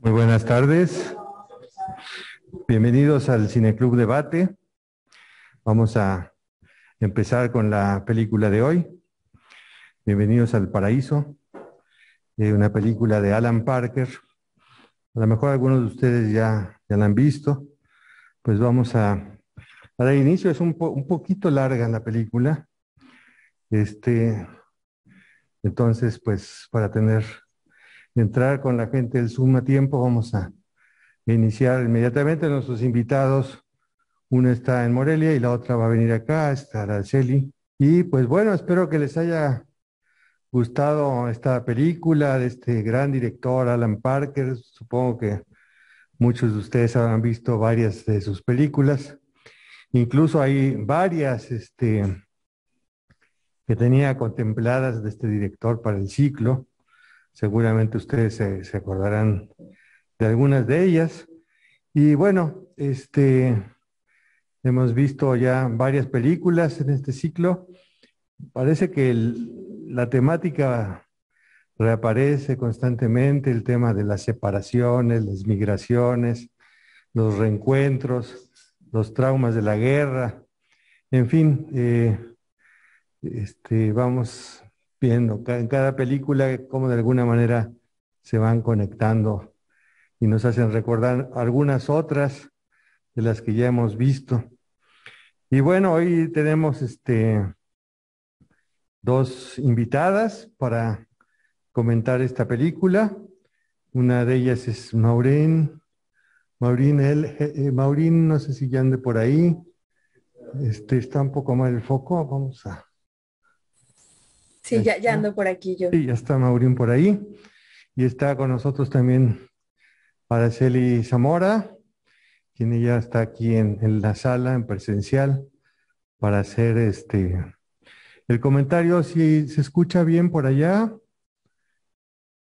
Muy buenas tardes. Bienvenidos al Cineclub Debate. Vamos a empezar con la película de hoy. Bienvenidos al Paraíso, una película de Alan Parker. A lo mejor algunos de ustedes ya la han visto. Pues vamos a dar inicio. Es un poquito larga la película. Entonces, pues para entrar con la gente del Zoom a tiempo, vamos a iniciar inmediatamente. Nuestros invitados, una está en Morelia y la otra va a venir acá, está Araceli. Y pues bueno, espero que les haya gustado esta película de este gran director, Alan Parker. Supongo que muchos de ustedes habrán visto varias de sus películas. Incluso hay varias que tenía contempladas de este director para el ciclo. Seguramente ustedes se acordarán de algunas de ellas. Y bueno, hemos visto ya varias películas en este ciclo. Parece que la temática reaparece constantemente, el tema de las separaciones, las migraciones, los reencuentros, los traumas de la guerra. En fin, vamos viendo en cada película cómo de alguna manera se van conectando y nos hacen recordar algunas otras de las que ya hemos visto. Y bueno, hoy tenemos dos invitadas para comentar esta película. Una de ellas es Maureen. Maureen, no sé si ya ande por ahí. Está un poco mal el foco. Vamos a. Sí, ya ando por aquí yo. Sí, ya está Maureen por ahí. Y está con nosotros también Araceli Zamora, quien ya está aquí en la sala, en presencial, para hacer el comentario. Si se escucha bien por allá,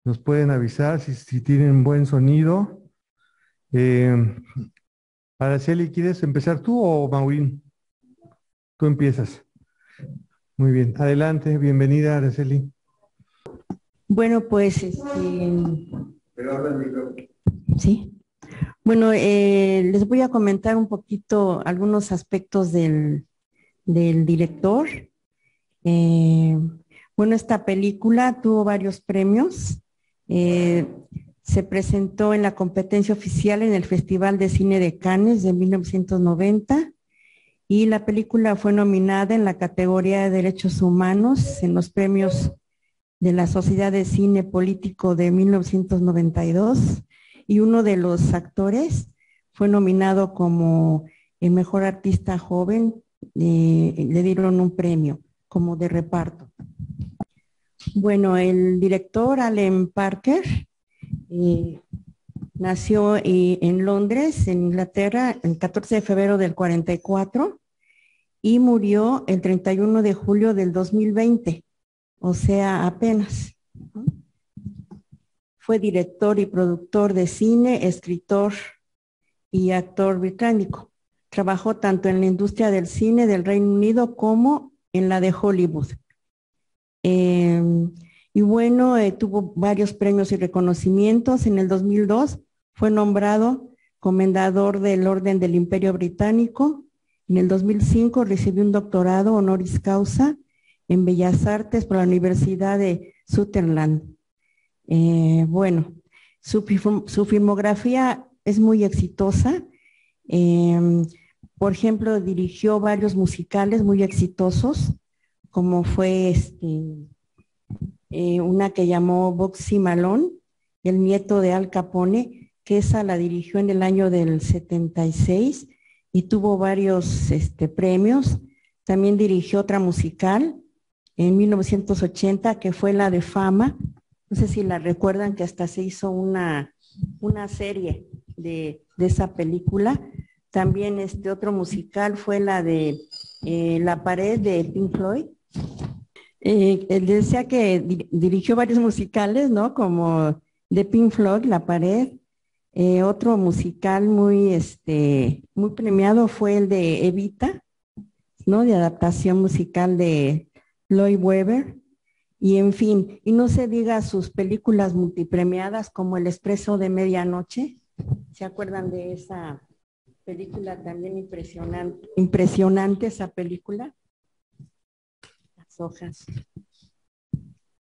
nos pueden avisar si tienen buen sonido. Eh, Araceli, ¿quieres empezar tú o Maureen? Tú empiezas. Muy bien. Adelante, bienvenida, Araceli. Bueno, pues, sí. Bueno, les voy a comentar un poquito algunos aspectos del director. Eh, bueno, esta película tuvo varios premios. Eh, Se presentó en la competencia oficial en el Festival de Cine de Cannes de 1990 y la película fue nominada en la categoría de Derechos Humanos en los premios de la Sociedad de Cine Político de 1992 y uno de los actores fue nominado como el mejor artista joven, le dieron un premio como de reparto. Bueno, el director Alan Parker nació en Londres, en Inglaterra, el 14 de febrero del 44 y murió el 31 de julio del 2020. O sea, apenas. Fue director y productor de cine, escritor y actor británico. Trabajó tanto en la industria del cine del Reino Unido como en la de Hollywood. Y bueno, tuvo varios premios y reconocimientos. En el 2002 fue nombrado comendador del Orden del Imperio Británico. En el 2005 recibió un doctorado honoris causa en Bellas Artes por la Universidad de Sutherland. Bueno, su filmografía es muy exitosa. Por ejemplo, dirigió varios musicales muy exitosos, como fue una que llamó Bugsy Malone, el nieto de Al Capone, que esa la dirigió en el año del 76 y tuvo varios premios. También dirigió otra musical en 1980, que fue la de Fama. No sé si la recuerdan, que hasta se hizo una serie de esa película. También otro musical fue la de La Pared de Pink Floyd. Él decía que dirigió varios musicales, ¿no? Como de Pink Floyd, La Pared. Otro musical muy premiado fue el de Evita, ¿no? De adaptación musical de Lloyd Webber. Y en fin, y no se diga sus películas multipremiadas como El Expreso de Medianoche. ¿Se acuerdan de esa película también impresionante? Impresionante esa película. Las hojas.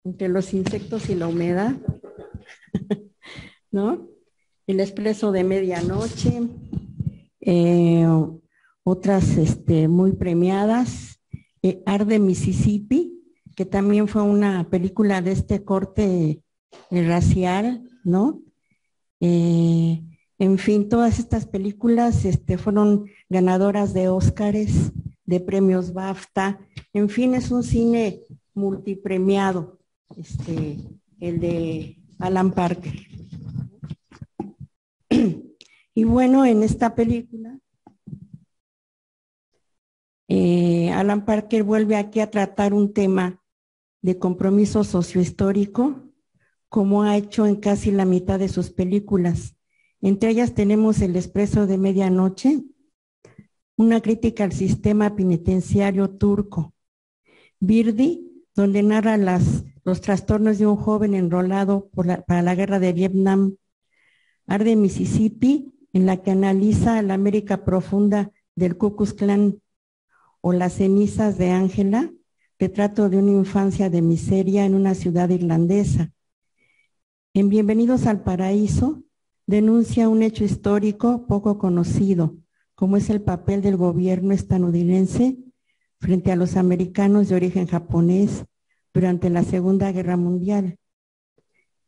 Entre los insectos y la humedad, ¿no? El Expreso de Medianoche. Otras muy premiadas. Arde Mississippi, que también fue una película de este corte racial, ¿no? En fin, todas estas películas fueron ganadoras de Óscares, de premios BAFTA. En fin, es un cine multipremiado, el de Alan Parker. Y bueno, en esta película, Alan Parker vuelve aquí a tratar un tema de compromiso sociohistórico, como ha hecho en casi la mitad de sus películas. Entre ellas tenemos El Expreso de Medianoche, una crítica al sistema penitenciario turco. Birdy, donde narra los trastornos de un joven enrolado para la guerra de Vietnam. Arde Mississippi, en la que analiza la América profunda del Ku Klux Klan. O Las cenizas de Ángela, retrato de una infancia de miseria en una ciudad irlandesa. En Bienvenidos al Paraíso, denuncia un hecho histórico poco conocido, como es el papel del gobierno estadounidense frente a los americanos de origen japonés durante la Segunda Guerra Mundial,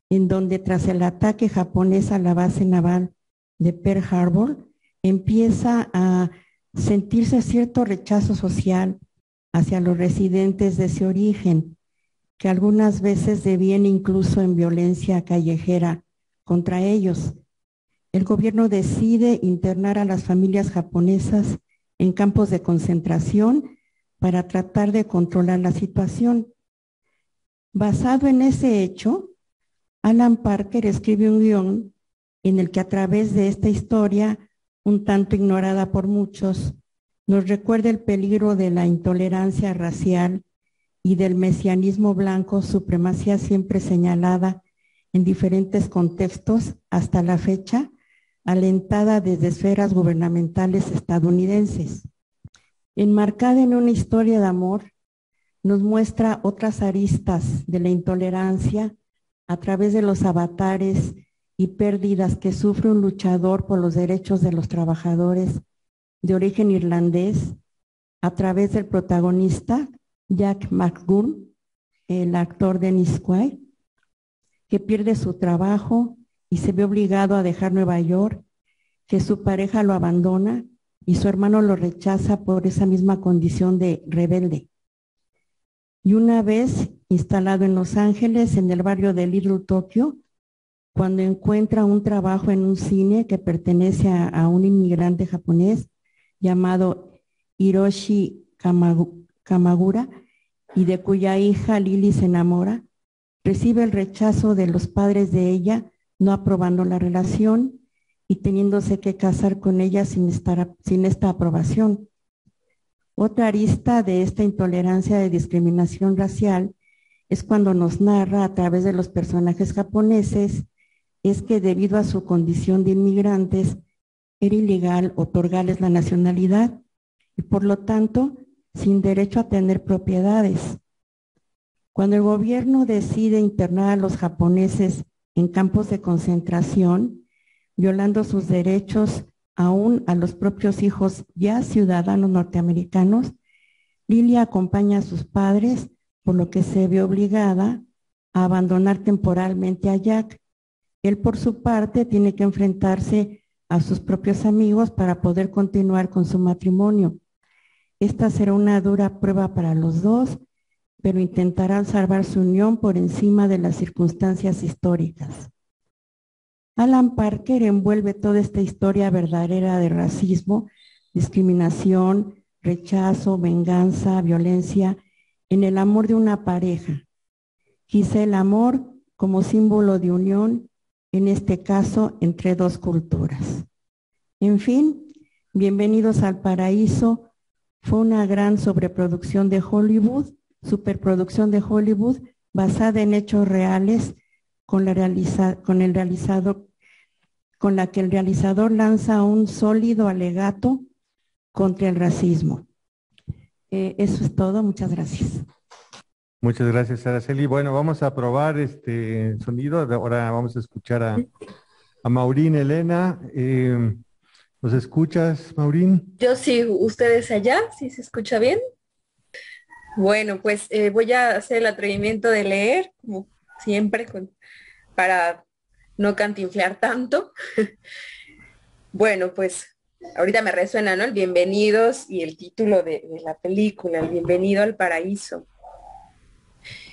en donde tras el ataque japonés a la base naval de Pearl Harbor, empieza a sentirse cierto rechazo social hacia los residentes de ese origen, que algunas veces deviene incluso en violencia callejera contra ellos. El gobierno decide internar a las familias japonesas en campos de concentración para tratar de controlar la situación. Basado en ese hecho, Alan Parker escribe un guión en el que a través de esta historia, un tanto ignorada por muchos, nos recuerda el peligro de la intolerancia racial y del mesianismo blanco, supremacía siempre señalada en diferentes contextos hasta la fecha, alentada desde esferas gubernamentales estadounidenses. Enmarcada en una historia de amor, nos muestra otras aristas de la intolerancia a través de los avatares y pérdidas que sufre un luchador por los derechos de los trabajadores de origen irlandés a través del protagonista Jack McGurn, el actor Dennis Quaid, que pierde su trabajo y se ve obligado a dejar Nueva York, que su pareja lo abandona y su hermano lo rechaza por esa misma condición de rebelde. Y una vez instalado en Los Ángeles, en el barrio de Little Tokyo, cuando encuentra un trabajo en un cine que pertenece a un inmigrante japonés llamado Hiroshi Kamagura, y de cuya hija Lily se enamora, recibe el rechazo de los padres de ella, no aprobando la relación y teniéndose que casar con ella sin esta aprobación. Otra arista de esta intolerancia de discriminación racial es cuando nos narra a través de los personajes japoneses es que debido a su condición de inmigrantes era ilegal otorgarles la nacionalidad y por lo tanto sin derecho a tener propiedades. Cuando el gobierno decide internar a los japoneses en campos de concentración, violando sus derechos aún a los propios hijos ya ciudadanos norteamericanos, Lilia acompaña a sus padres, por lo que se ve obligada a abandonar temporalmente a Jack. Él, por su parte, tiene que enfrentarse a sus propios amigos para poder continuar con su matrimonio. Esta será una dura prueba para los dos, pero intentarán salvar su unión por encima de las circunstancias históricas. Alan Parker envuelve toda esta historia verdadera de racismo, discriminación, rechazo, venganza, violencia, en el amor de una pareja. Quizá el amor como símbolo de unión, en este caso entre dos culturas. En fin, Bienvenidos al Paraíso fue una gran sobreproducción de Hollywood, superproducción de Hollywood, basada en hechos reales con la que el realizador lanza un sólido alegato contra el racismo. Eso es todo, muchas gracias. Muchas gracias, Araceli. Bueno, vamos a probar este sonido. Ahora vamos a escuchar a Maurín Elena. ¿Nos escuchas, Maurín? Yo sí, ustedes allá, ¿sí se escucha bien? Bueno, pues voy a hacer el atrevimiento de leer, como siempre, para no cantinflear tanto. Bueno, pues ahorita me resuena, ¿no? El Bienvenidos y el título de la película, El Bienvenido al Paraíso.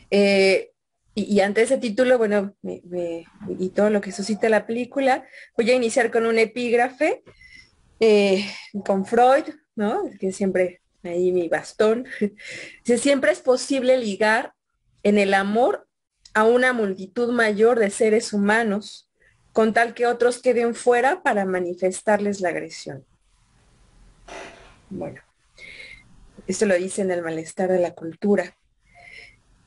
Y ante ese título, bueno, y todo lo que suscita la película, voy a iniciar con un epígrafe con Freud, ¿no? Que siempre ahí mi bastón. Dice, siempre es posible ligar en el amor a una multitud mayor de seres humanos, con tal que otros queden fuera para manifestarles la agresión. Bueno, esto lo dice en El malestar de la cultura.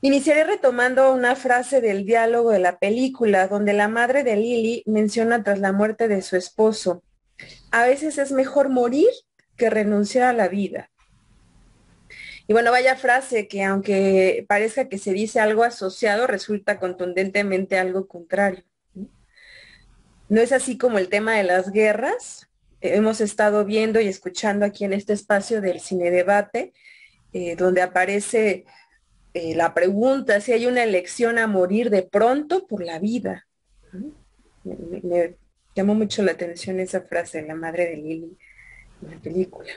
Iniciaré retomando una frase del diálogo de la película, donde la madre de Lily menciona tras la muerte de su esposo: a veces es mejor morir que renunciar a la vida. Y bueno, vaya frase que aunque parezca que se dice algo asociado, resulta contundentemente algo contrario. No es así como el tema de las guerras. Hemos estado viendo y escuchando aquí en este espacio del Cine Debate, donde aparece la pregunta si hay una elección a morir de pronto por la vida. Me llamó mucho la atención esa frase de la madre de Lily en la película.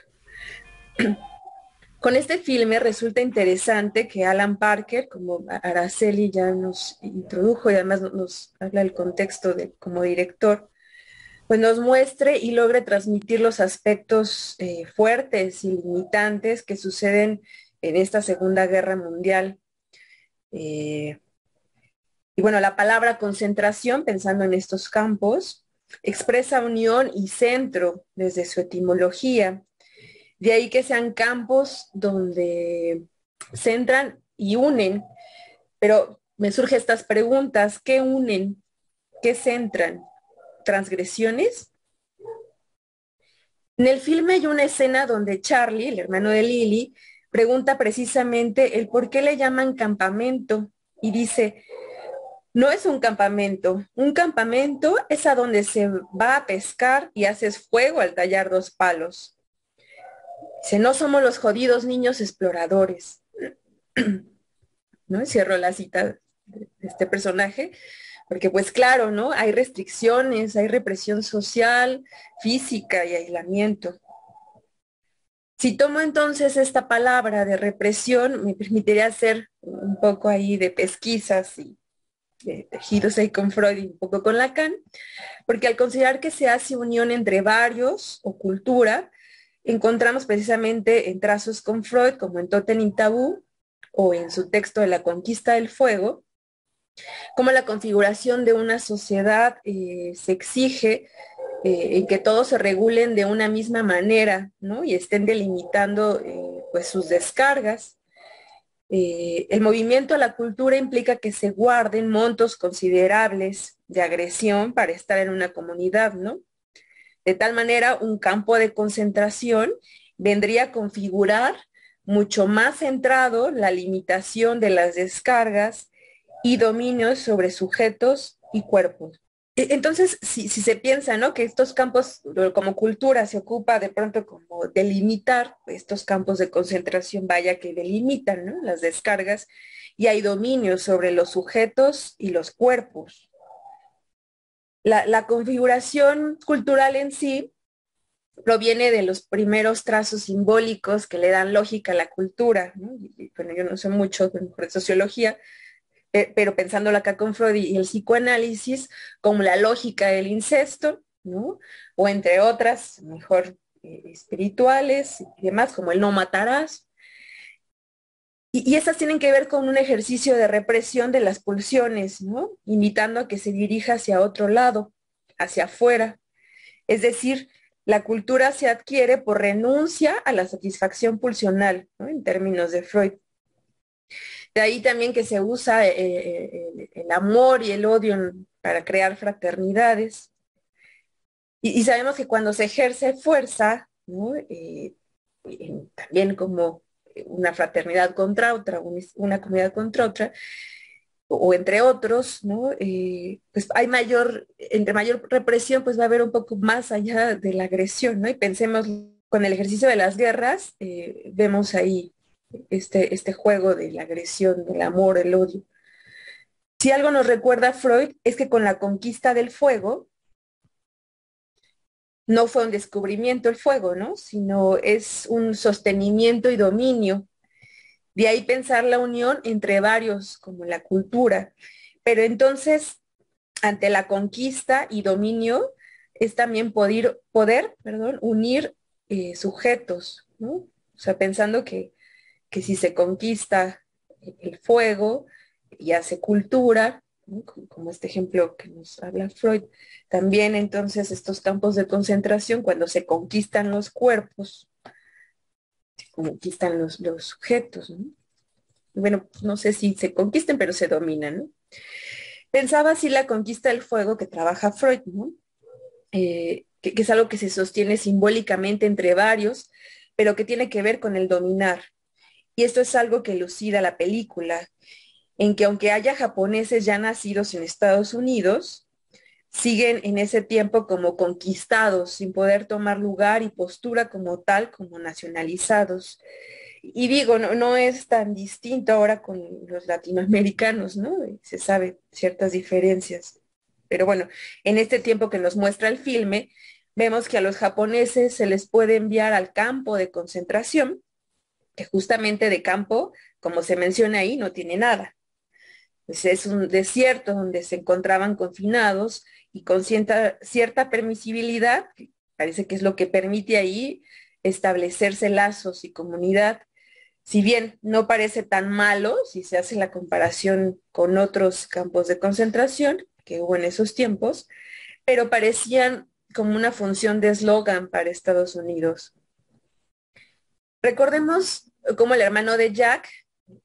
Con este filme resulta interesante que Alan Parker, como Araceli ya nos introdujo y además nos habla del contexto como director, pues nos muestre y logre transmitir los aspectos fuertes y limitantes que suceden en esta Segunda Guerra Mundial. Y bueno, la palabra concentración, pensando en estos campos, expresa unión y centro desde su etimología. De ahí que sean campos donde centran y unen. Pero me surgen estas preguntas: ¿qué unen? ¿Qué centran? ¿Transgresiones? En el filme hay una escena donde Charlie, el hermano de Lily, pregunta precisamente el por qué le llaman campamento y dice, no es un campamento es a donde se va a pescar y haces fuego al tallar dos palos. Dice, no somos los jodidos niños exploradores. ¿No? Cierro la cita de este personaje, porque pues claro, ¿no? Hay restricciones, hay represión social, física y aislamiento. Si tomo entonces esta palabra de represión, me permitiría hacer un poco ahí de pesquisas y de tejidos ahí con Freud y un poco con Lacan, porque al considerar que se hace unión entre varios o cultura, encontramos precisamente en trazos con Freud, como en Totem y Tabú, o en su texto de La conquista del fuego, como la configuración de una sociedad se exige en que todos se regulen de una misma manera, ¿no? Y estén delimitando pues sus descargas. El movimiento a la cultura implica que se guarden montos considerables de agresión para estar en una comunidad, ¿no? De tal manera, un campo de concentración vendría a configurar mucho más centrado la limitación de las descargas y dominios sobre sujetos y cuerpos. Entonces, si se piensa, ¿no? Que estos campos como cultura se ocupa de pronto como delimitar estos campos de concentración, vaya que delimitan, ¿no? Las descargas y hay dominios sobre los sujetos y los cuerpos. La configuración cultural en sí proviene de los primeros trazos simbólicos que le dan lógica a la cultura, ¿no? Bueno, yo no sé mucho de sociología, pero pensándolo acá con Freud y el psicoanálisis, como la lógica del incesto, ¿no? O entre otras, mejor espirituales y demás, como el no matarás. Y esas tienen que ver con un ejercicio de represión de las pulsiones, ¿no? Invitando a que se dirija hacia otro lado, hacia afuera. Es decir, la cultura se adquiere por renuncia a la satisfacción pulsional, ¿no? En términos de Freud. De ahí también que se usa el amor y el odio para crear fraternidades. Y sabemos que cuando se ejerce fuerza, ¿no? También como una fraternidad contra otra, una comunidad contra otra, o entre otros, ¿no? Pues hay entre mayor represión, pues va a haber un poco más allá de la agresión, ¿no? Y pensemos con el ejercicio de las guerras, vemos ahí este juego de la agresión, del amor, el odio. Si algo nos recuerda a Freud es que con la conquista del fuego, no fue un descubrimiento el fuego, ¿no? Sino es un sostenimiento y dominio. De ahí pensar la unión entre varios, como la cultura. Pero entonces, ante la conquista y dominio, es también unir sujetos, ¿no? O sea, pensando que si se conquista el fuego y hace cultura, ¿no? Como este ejemplo que nos habla Freud, también entonces estos campos de concentración, cuando se conquistan los cuerpos, se conquistan los sujetos, ¿no? Bueno, pues no sé si se conquisten, pero se dominan, ¿no? Pensaba así la conquista del fuego que trabaja Freud, ¿no? Que es algo que se sostiene simbólicamente entre varios, pero que tiene que ver con el dominar. Y esto es algo que elucida la película, en que aunque haya japoneses ya nacidos en Estados Unidos, siguen en ese tiempo como conquistados, sin poder tomar lugar y postura como tal, como nacionalizados. Y digo, no es tan distinto ahora con los latinoamericanos, ¿no? Se sabe ciertas diferencias. Pero bueno, en este tiempo que nos muestra el filme, vemos que a los japoneses se les puede enviar al campo de concentración, que justamente de campo, como se menciona ahí, no tiene nada. Pues es un desierto donde se encontraban confinados y con cierta permisibilidad, que parece que es lo que permite ahí establecerse lazos y comunidad. Si bien no parece tan malo si se hace la comparación con otros campos de concentración que hubo en esos tiempos, pero parecían como una función de eslogan para Estados Unidos. Recordemos cómo el hermano de Jack,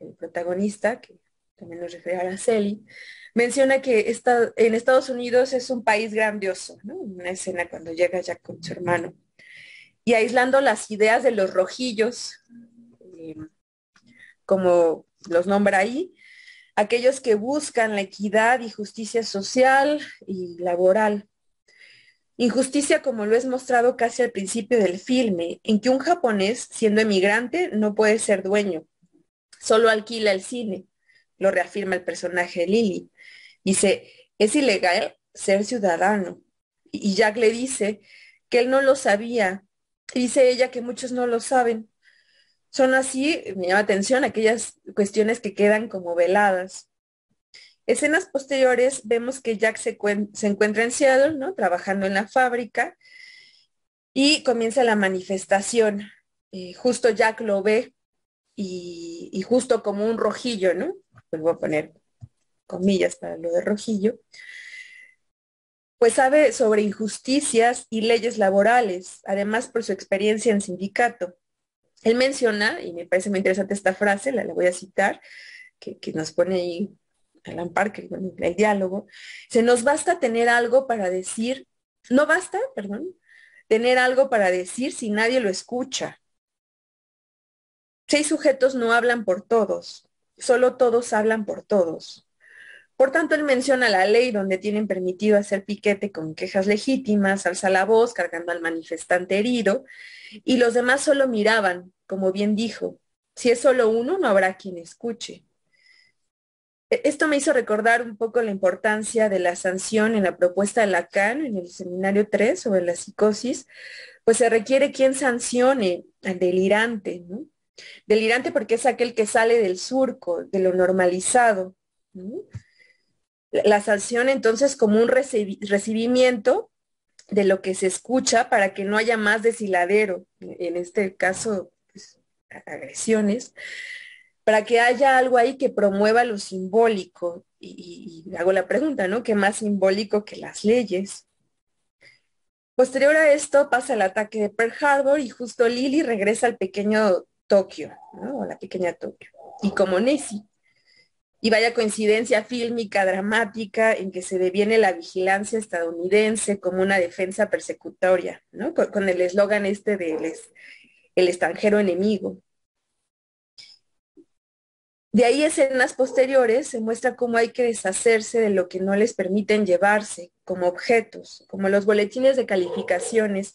el protagonista, que también nos refiere a Araceli, menciona que en Estados Unidos es un país grandioso, ¿no? Una escena cuando llega Jack con su hermano. Y aislando las ideas de los rojillos, eh, como los nombra ahí, aquellos que buscan la equidad y justicia social y laboral. Injusticia como lo es mostrado casi al principio del filme, en que un japonés, siendo emigrante, no puede ser dueño, solo alquila el cine, lo reafirma el personaje de Lily. Dice, es ilegal ser ciudadano. Y Jack le dice que él no lo sabía. Y dice ella que muchos no lo saben. Son así, me llama atención, aquellas cuestiones que quedan como veladas. Escenas posteriores vemos que Jack se encuentra en Seattle, ¿no? Trabajando en la fábrica y comienza la manifestación. Justo Jack lo ve y justo como un rojillo, ¿no? Pues voy a poner comillas para lo de rojillo, pues sabe sobre injusticias y leyes laborales, además por su experiencia en sindicato. Él menciona, y me parece muy interesante esta frase, la voy a citar, que nos pone ahí Alan Parker, bueno, el diálogo, se nos basta tener algo para decir, no basta, perdón, tener algo para decir si nadie lo escucha. 6 sujetos no hablan por todos, solo todos hablan por todos. Por tanto, él menciona la ley donde tienen permitido hacer piquete con quejas legítimas, alza la voz cargando al manifestante herido, y los demás solo miraban, como bien dijo. Si es solo uno, no habrá quien escuche. Esto me hizo recordar un poco la importancia de la sanción en la propuesta de Lacan en el seminario 3 sobre la psicosis, pues se requiere quien sancione al delirante, ¿no? Delirante porque es aquel que sale del surco, de lo normalizado, ¿no? La sanción entonces como un recibimiento de lo que se escucha para que no haya más deshiladero, en este caso, pues, agresiones, para que haya algo ahí que promueva lo simbólico. Y hago la pregunta, ¿no? ¿Qué más simbólico que las leyes? Posterior a esto pasa el ataque de Pearl Harbor y justo Lily regresa al pequeño Tokio, ¿no? O la pequeña Tokio. Y como Nessie. Y vaya coincidencia fílmica, dramática, en que se deviene la vigilancia estadounidense como una defensa persecutoria, ¿no? Con el eslogan este de el extranjero enemigo. De ahí escenas posteriores se muestra cómo hay que deshacerse de lo que no les permiten llevarse como objetos, como los boletines de calificaciones,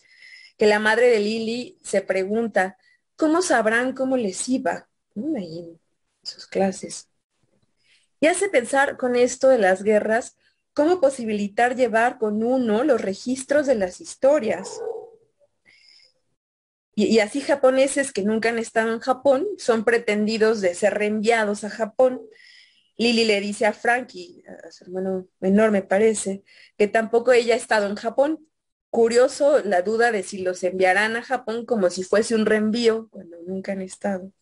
que la madre de Lily se pregunta, ¿cómo sabrán cómo les iba? Ahí en sus clases. Y hace pensar con esto de las guerras, cómo posibilitar llevar con uno los registros de las historias. Y así japoneses que nunca han estado en Japón son pretendidos de ser reenviados a Japón. Lily le dice a Frankie, a su hermano menor me parece, que tampoco ella ha estado en Japón. Curioso la duda de si los enviarán a Japón como si fuese un reenvío cuando nunca han estado.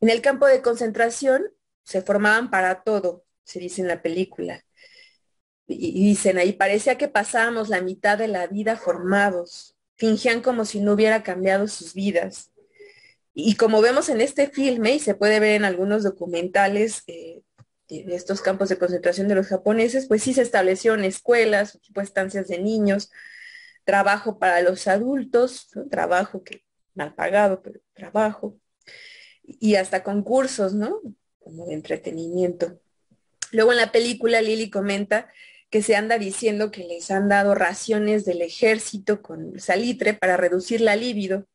En el campo de concentración se formaban para todo, se dice en la película. Y dicen ahí, parecía que pasábamos la mitad de la vida formados. Fingían como si no hubiera cambiado sus vidas. Y como vemos en este filme, y se puede ver en algunos documentales de estos campos de concentración de los japoneses, pues sí se establecieron escuelas, tipo estancias de niños, trabajo para los adultos, ¿no? Trabajo que mal pagado, pero trabajo, y hasta concursos, ¿no? Como de entretenimiento. Luego en la película Lily comenta que se anda diciendo que les han dado raciones del ejército con salitre para reducir la libido,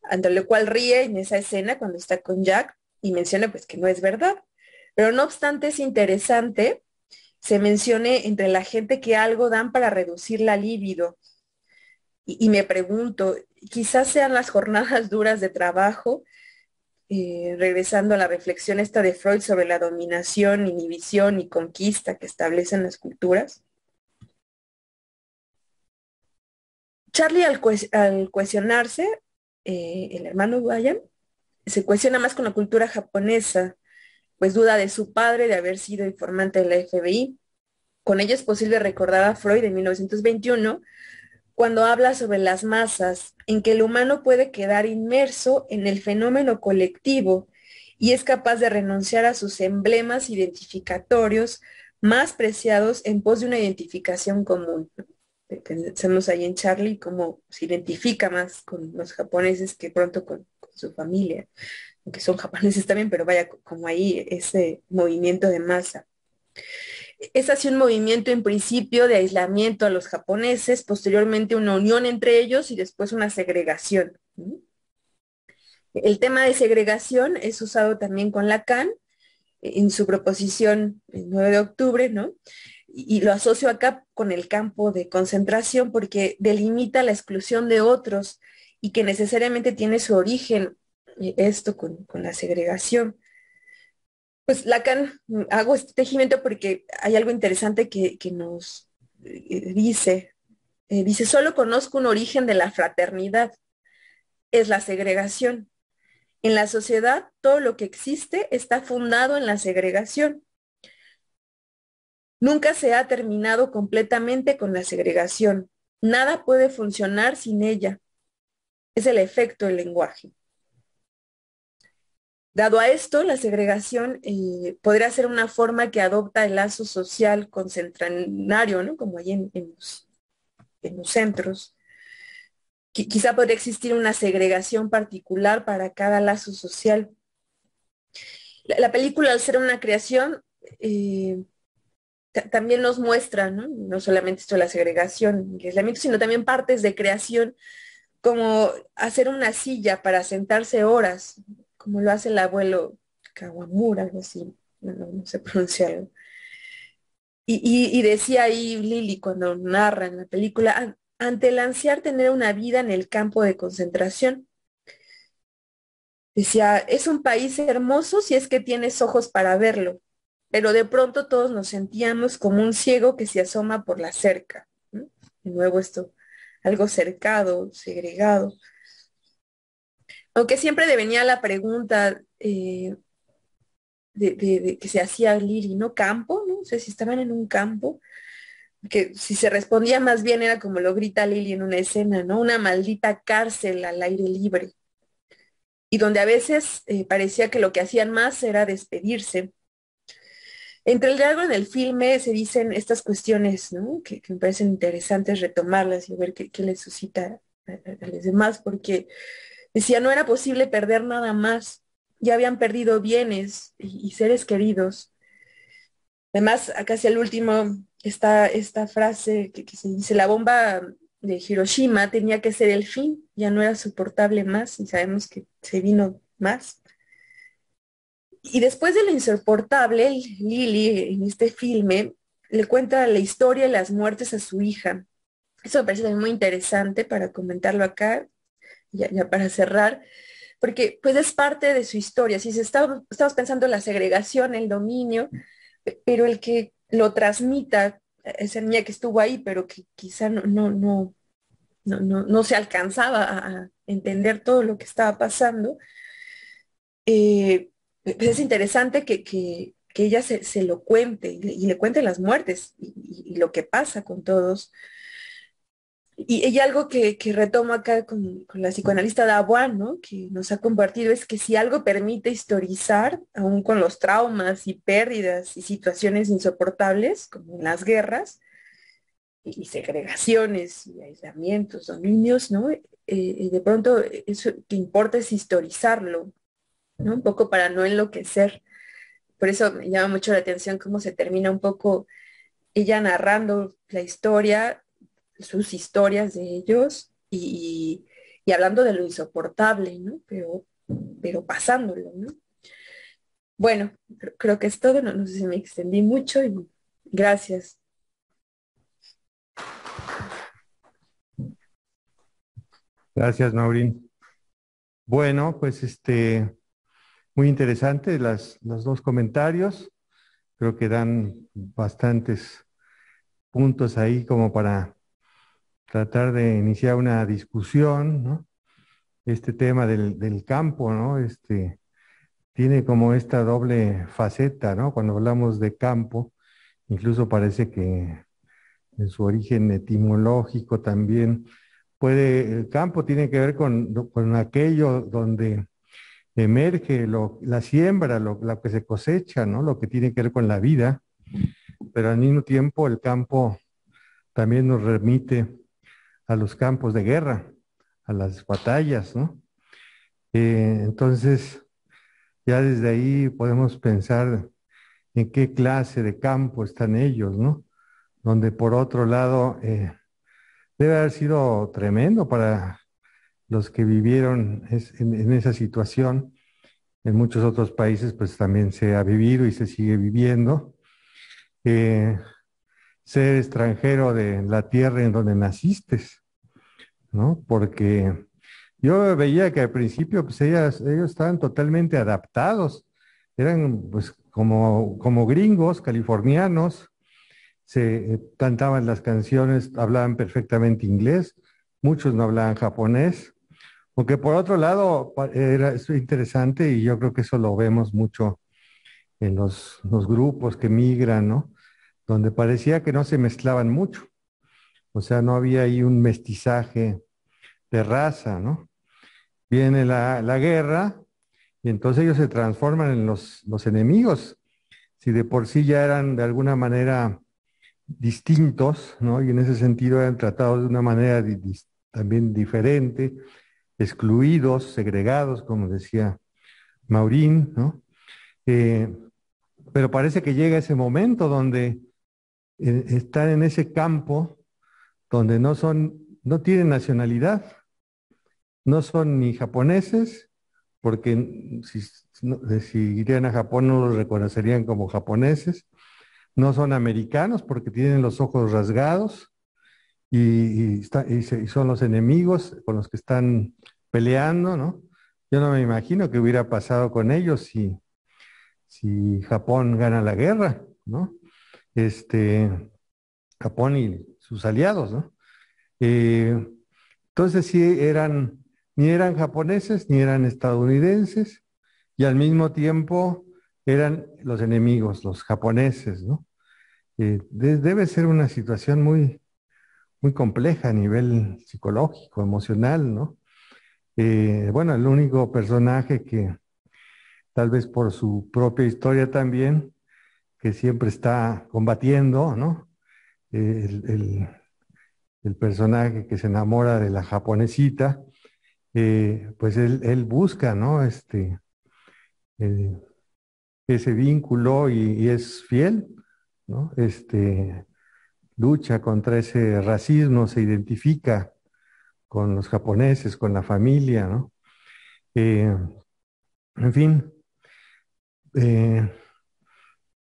ante lo cual ríe en esa escena cuando está con Jack y menciona pues que no es verdad. Pero no obstante es interesante se mencione entre la gente que algo dan para reducir la libido. Y me pregunto, quizás sean las jornadas duras de trabajo, regresando a la reflexión esta de Freud sobre la dominación, inhibición y conquista que establecen las culturas. Charlie al cuestionarse, el hermano Brian, se cuestiona más con la cultura japonesa, pues duda de su padre de haber sido informante de la FBI. Con ello es posible recordar a Freud en 1921, cuando habla sobre las masas, en que el humano puede quedar inmerso en el fenómeno colectivo y es capaz de renunciar a sus emblemas identificatorios más preciados en pos de una identificación común. Pensemos ahí en Charlie cómo se identifica más con los japoneses que pronto con su familia, aunque son japoneses también, pero vaya como ahí ese movimiento de masa. Es así un movimiento en principio de aislamiento a los japoneses, posteriormente una unión entre ellos y después una segregación. El tema de segregación es usado también con Lacan en su proposición el 9 de octubre, ¿no? Y lo asocio acá con el campo de concentración porque delimita la exclusión de otros y que necesariamente tiene su origen esto con la segregación. Pues Lacan, hago este tejimiento porque hay algo interesante que nos dice. Dice, solo conozco un origen de la fraternidad, es la segregación. En la sociedad, todo lo que existe está fundado en la segregación. Nunca se ha terminado completamente con la segregación. Nada puede funcionar sin ella. Es el efecto del lenguaje. Dado a esto, la segregación podría ser una forma que adopta el lazo social concentranario, ¿no? Como hay en los centros. Quizá podría existir una segregación particular para cada lazo social. La película, al ser una creación, también nos muestra, ¿no? No solamente esto de la segregación, el aislamiento, sino también partes de creación, como hacer una silla para sentarse horas, como lo hace el abuelo Kawamura, algo así, no sé pronunciarlo. Y decía ahí Lily cuando narra en la película, ante el ansiar tener una vida en el campo de concentración, decía, es un país hermoso si es que tienes ojos para verlo, pero de pronto todos nos sentíamos como un ciego que se asoma por la cerca, ¿no? De nuevo esto, algo cercado, segregado. Aunque siempre devenía la pregunta de que se hacía Lili, ¿no? Campo, ¿no? O sea, si estaban en un campo, que si se respondía más bien era como lo grita Lili en una escena, ¿no? Una maldita cárcel al aire libre. y donde a veces parecía que lo que hacían más era despedirse. Entre el diálogo en el filme se dicen estas cuestiones, ¿no? Que me parecen interesantes retomarlas y ver qué les suscita a los demás, porque decía, no era posible perder nada más, ya habían perdido bienes y seres queridos. Además, acá hacia el último está esta frase que se dice, la bomba de Hiroshima tenía que ser el fin, ya no era soportable más y sabemos que se vino más. Y después de lo insoportable, Lily en este filme le cuenta la historia de las muertes a su hija. Eso me parece también muy interesante para comentarlo acá, ya para cerrar, porque pues es parte de su historia. Si estamos pensando en la segregación, el dominio, pero el que lo transmita, esa niña que estuvo ahí, pero que quizá no se alcanzaba a entender todo lo que estaba pasando, pues es interesante que ella se lo cuente y le cuente las muertes y lo que pasa con todos. Y algo que retomo acá con la psicoanalista Dawan, ¿no? Que nos ha compartido es que si algo permite historizar, aún con los traumas y pérdidas y situaciones insoportables, como en las guerras, y segregaciones y aislamientos, dominios, ¿no? De pronto eso que importa es historizarlo, ¿no? Un poco para no enloquecer. Por eso me llama mucho la atención cómo se termina un poco ella narrando la historia, sus historias de ellos y hablando de lo insoportable, ¿no? Pero pasándolo, ¿no? Bueno, creo que es todo, no sé si me extendí mucho y gracias. Gracias, Maurín. Bueno, pues muy interesante los dos comentarios. Creo que dan bastantes puntos ahí como para tratar de iniciar una discusión, ¿no? Este tema del campo, ¿no? Tiene como esta doble faceta, ¿no? Cuando hablamos de campo, incluso parece que en su origen etimológico también el campo tiene que ver con aquello donde emerge la siembra, lo que se cosecha, ¿no? Lo que tiene que ver con la vida, pero al mismo tiempo el campo también nos remite a los campos de guerra, a las batallas, ¿no? Entonces, ya desde ahí podemos pensar en qué clase de campo están ellos, ¿no? Donde por otro lado debe haber sido tremendo para los que vivieron en esa situación. En muchos otros países pues también se ha vivido y se sigue viviendo. Eh, Ser extranjero de la tierra en donde naciste, ¿no? Porque yo veía que al principio pues ellos estaban totalmente adaptados, eran pues como gringos, californianos, se cantaban las canciones, hablaban perfectamente inglés, muchos no hablaban japonés, aunque por otro lado era eso interesante y yo creo que eso lo vemos mucho en los grupos que migran, ¿no? Donde parecía que no se mezclaban mucho, o sea, no había ahí un mestizaje de raza, ¿no? Viene la guerra y entonces ellos se transforman en los enemigos. Si de por sí ya eran de alguna manera distintos, ¿no? Y en ese sentido eran tratados de una manera también diferente, excluidos, segregados, como decía Maurín, ¿no? Eh, pero parece que llega ese momento donde están en ese campo donde no tienen nacionalidad, no son ni japoneses, porque si irían a Japón no los reconocerían como japoneses, no son americanos porque tienen los ojos rasgados y son los enemigos con los que están peleando, ¿no? Yo no me imagino qué hubiera pasado con ellos si Japón gana la guerra, ¿no? Japón y sus aliados, ¿no? Eh, entonces sí ni eran japoneses ni eran estadounidenses y al mismo tiempo eran los enemigos, los japoneses, ¿no? Debe ser una situación muy compleja a nivel psicológico, emocional, ¿no? Bueno, el único personaje que, tal vez por su propia historia también, que siempre está combatiendo, ¿no? El personaje que se enamora de la japonesita, pues él busca, ¿no? Eh, ese vínculo y es fiel, ¿no? Lucha contra ese racismo, se identifica con los japoneses, con la familia, ¿no? Eh, en fin, eh,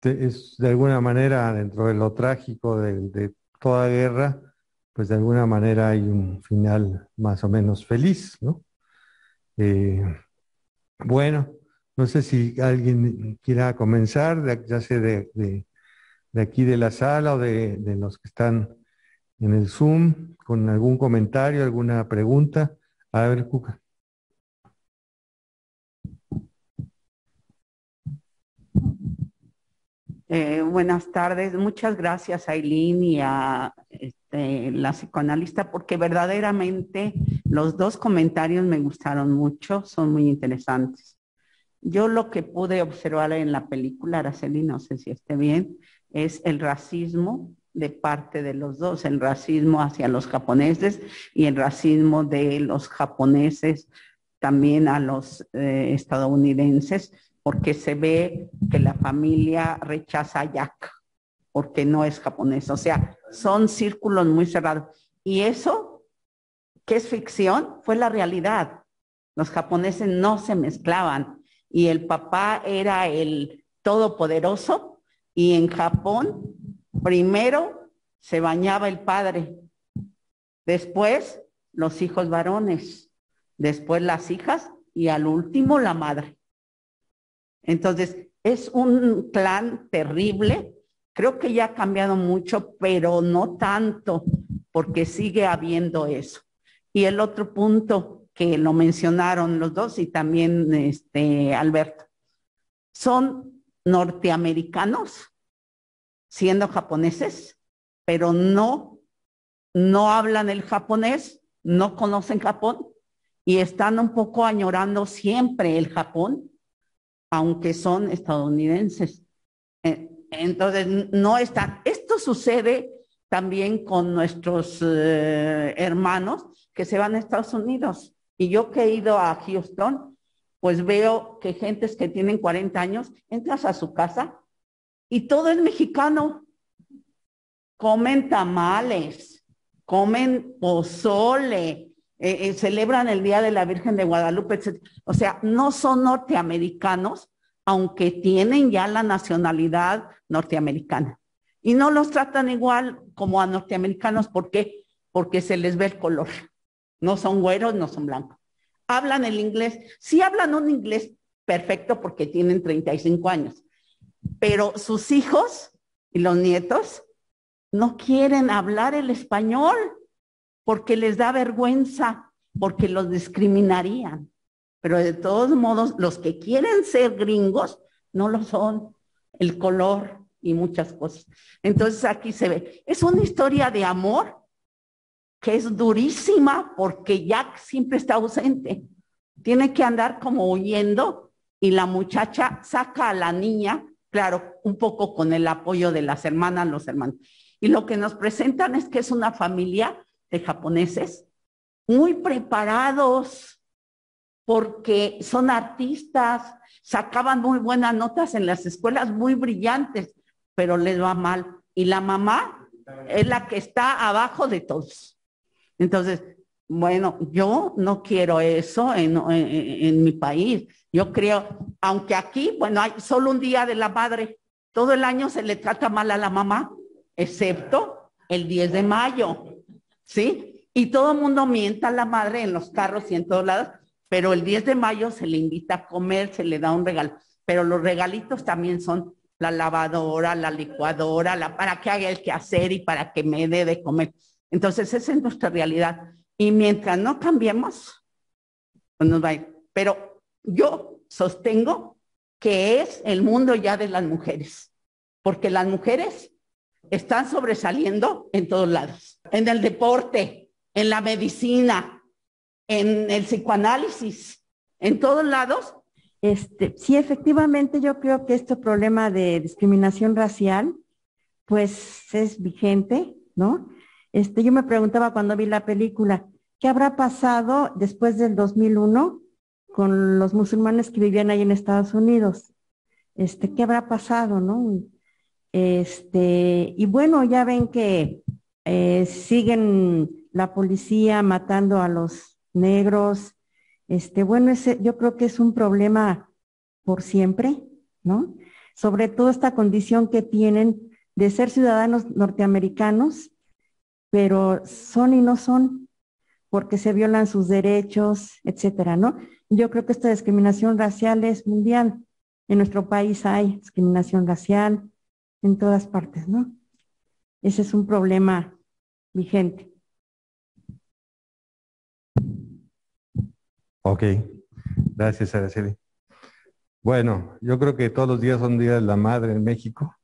es de alguna manera dentro de lo trágico de toda guerra, pues de alguna manera hay un final más o menos feliz, ¿no? Eh, bueno, no sé si alguien quiera comenzar, ya sea de aquí de la sala o de los que están en el Zoom, con algún comentario, alguna pregunta. A ver, Cuca. Buenas tardes, muchas gracias a Aileen y a la psicoanalista, porque verdaderamente los dos comentarios me gustaron mucho, son muy interesantes. Yo lo que pude observar en la película, Araceli, no sé si esté bien, es el racismo de parte de los dos, el racismo hacia los japoneses y el racismo de los japoneses también a los estadounidenses, porque se ve que la familia rechaza a Jack, porque no es japonés. O sea, son círculos muy cerrados. Y eso, que es ficción, fue la realidad. Los japoneses no se mezclaban y el papá era el todopoderoso y en Japón primero se bañaba el padre, después los hijos varones, después las hijas y al último la madre. Entonces, es un clan terrible. Creo que ya ha cambiado mucho, pero no tanto, porque sigue habiendo eso. Y el otro punto que lo mencionaron los dos y también Alberto, son norteamericanos siendo japoneses, pero no hablan el japonés, no conocen Japón y están un poco añorando siempre el Japón, aunque son estadounidenses. Entonces, no están. Esto sucede también con nuestros hermanos que se van a Estados Unidos. Y yo que he ido a Houston, pues veo que gentes que tienen 40 años, entras a su casa y todo es mexicano. Comen tamales, comen pozole, celebran el Día de la Virgen de Guadalupe, etc. O sea, no son norteamericanos, aunque tienen ya la nacionalidad norteamericana. Y no los tratan igual como a norteamericanos, ¿por qué? Porque se les ve el color. No son güeros, no son blancos. Hablan el inglés, sí hablan un inglés perfecto porque tienen 35 años, pero sus hijos y los nietos no quieren hablar el español porque les da vergüenza, porque los discriminarían. Pero de todos modos, los que quieren ser gringos no lo son. El color y muchas cosas. Entonces aquí se ve. Es una historia de amor que es durísima porque Jack siempre está ausente. Tiene que andar como huyendo y la muchacha saca a la niña, claro, un poco con el apoyo de las hermanas, los hermanos. Y lo que nos presentan es que es una familia de japoneses muy preparados porque son artistas, sacaban muy buenas notas en las escuelas, muy brillantes, pero les va mal. Y la mamá es la que está abajo de todos. Entonces, bueno, yo no quiero eso en mi país. Yo creo, aunque aquí, bueno, hay solo un día de la madre, todo el año se le trata mal a la mamá, excepto el 10 de mayo, ¿sí? Y todo el mundo mienta a la madre en los carros y en todos lados, pero el 10 de mayo se le invita a comer, se le da un regalo. Pero los regalitos también son la lavadora, la licuadora, para que haga el quehacer y para que me dé de comer. Entonces, esa es nuestra realidad. Y mientras no cambiemos, pues nos va a ir. Pero yo sostengo que es el mundo ya de las mujeres, porque las mujeres están sobresaliendo en todos lados, en el deporte, en la medicina, en el psicoanálisis, en todos lados. Sí, efectivamente, yo creo que este problema de discriminación racial, pues es vigente, ¿no? Yo me preguntaba cuando vi la película, ¿qué habrá pasado después del 2001 con los musulmanes que vivían ahí en Estados Unidos? ¿Qué habrá pasado, no? Y bueno, ya ven que siguen la policía matando a los negros. Bueno, yo creo que es un problema por siempre, ¿no? Sobre todo esta condición que tienen de ser ciudadanos norteamericanos, pero son y no son, porque se violan sus derechos, etcétera, ¿no? Yo creo que esta discriminación racial es mundial. En nuestro país hay discriminación racial en todas partes, ¿no? Ese es un problema vigente. Ok, gracias, Araceli. Bueno, yo creo que todos los días son días de la madre en México.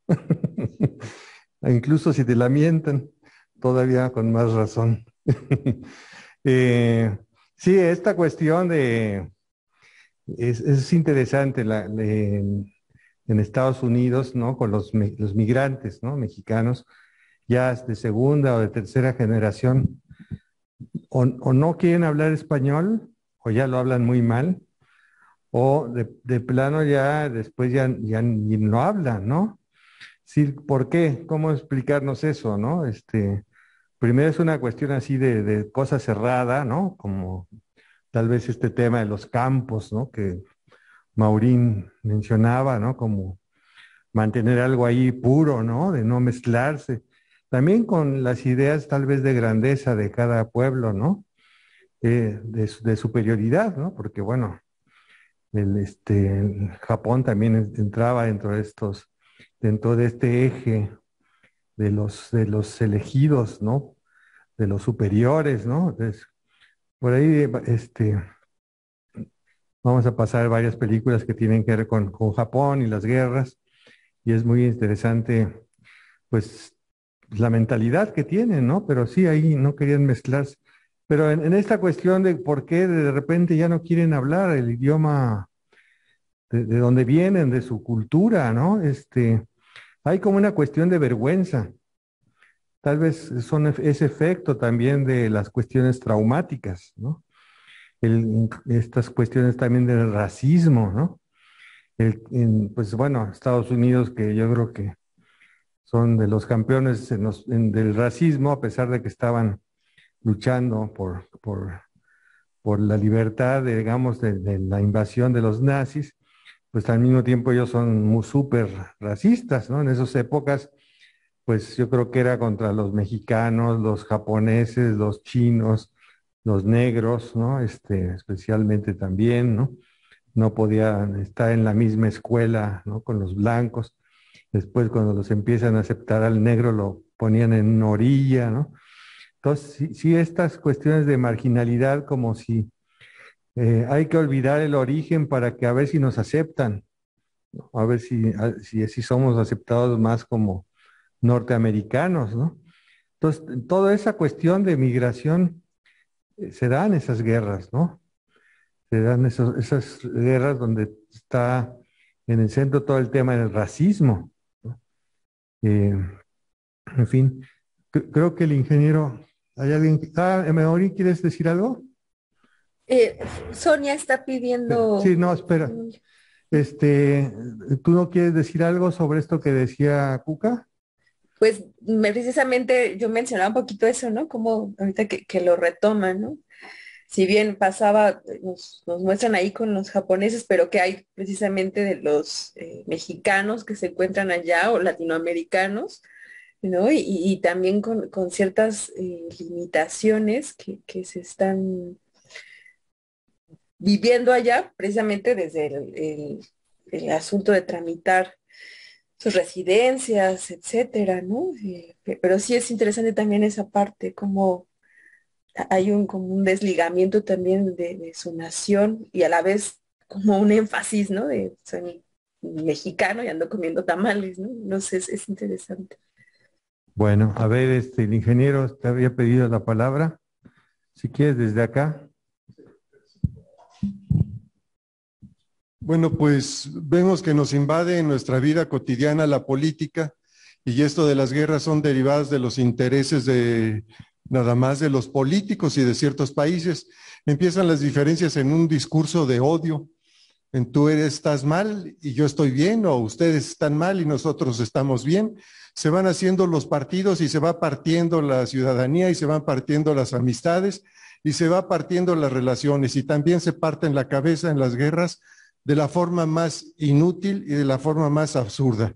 Incluso si te la mientan, todavía con más razón. Sí, esta cuestión es interesante en Estados Unidos, ¿no? Con los migrantes, ¿no? Mexicanos, ya de segunda o de tercera generación, o no quieren hablar español, o ya lo hablan muy mal, o de plano ya después ya ni lo hablan, ¿no? Sí, ¿por qué? ¿Cómo explicarnos eso, no? Primero es una cuestión así de cosa cerrada, ¿no? Como tal vez este tema de los campos, ¿no? Que Maurín mencionaba, ¿no? Como mantener algo ahí puro, ¿no? De no mezclarse. También con las ideas tal vez de grandeza de cada pueblo, ¿no? De superioridad, ¿no? Porque bueno, el Japón también entraba dentro de este eje de los elegidos, ¿no? De los superiores, ¿no? Entonces, por ahí, vamos a pasar varias películas que tienen que ver con Japón y las guerras, y es muy interesante, pues, la mentalidad que tienen, ¿no? Pero sí, ahí no querían mezclarse. Pero en esta cuestión de por qué de repente ya no quieren hablar el idioma de donde vienen, de su cultura, ¿no? Hay como una cuestión de vergüenza. Tal vez ese efecto también de las cuestiones traumáticas, ¿no? Estas cuestiones también del racismo, ¿no? Pues bueno, Estados Unidos, que yo creo que son de los campeones del racismo, a pesar de que estaban luchando por la libertad, digamos, de la invasión de los nazis, pues al mismo tiempo ellos son muy súper racistas, ¿no? En esas épocas, pues yo creo que era contra los mexicanos, los japoneses, los chinos, los negros, ¿no? Especialmente también, ¿no? No podían estar en la misma escuela, ¿no? Con los blancos. Después, cuando los empiezan a aceptar al negro, lo ponían en una orilla, ¿no? Entonces, sí, estas cuestiones de marginalidad, como si hay que olvidar el origen para que a ver si nos aceptan, ¿no? A ver si somos aceptados más como norteamericanos, ¿no? Entonces, toda esa cuestión de migración se dan esas guerras, ¿no? Se dan esas guerras donde está en el centro todo el tema del racismo, ¿no? Eh, en fin, creo que el ingeniero, ¿hay alguien? Emeori, ¿quieres decir algo? Sonia está pidiendo. Sí, no, espera. Este, ¿Tú no quieres decir algo sobre esto que decía Cuca? Pues precisamente yo mencionaba un poquito eso, ¿no? Como ahorita que lo retoman, ¿no? Si bien pasaba, nos muestran ahí con los japoneses, pero que hay precisamente de los mexicanos que se encuentran allá o latinoamericanos, ¿no? Y también con ciertas limitaciones que se están viviendo allá, precisamente desde el asunto de tramitar sus residencias, etcétera, ¿no? Pero sí es interesante también esa parte, como hay como un desligamiento también de su nación y a la vez como un énfasis, ¿no? De soy mexicano y ando comiendo tamales, ¿no? No sé, es interesante. Bueno, a ver, el ingeniero te había pedido la palabra. Si quieres, desde acá. Bueno, pues vemos que nos invade en nuestra vida cotidiana la política y esto de las guerras son derivadas de los intereses de nada más de los políticos y de ciertos países. Empiezan las diferencias en un discurso de odio, en estás mal y yo estoy bien, o ustedes están mal y nosotros estamos bien. Se van haciendo los partidos y se va partiendo la ciudadanía y se van partiendo las amistades y se va partiendo las relaciones y también se parten la cabeza en las guerras de la forma más inútil y de la forma más absurda,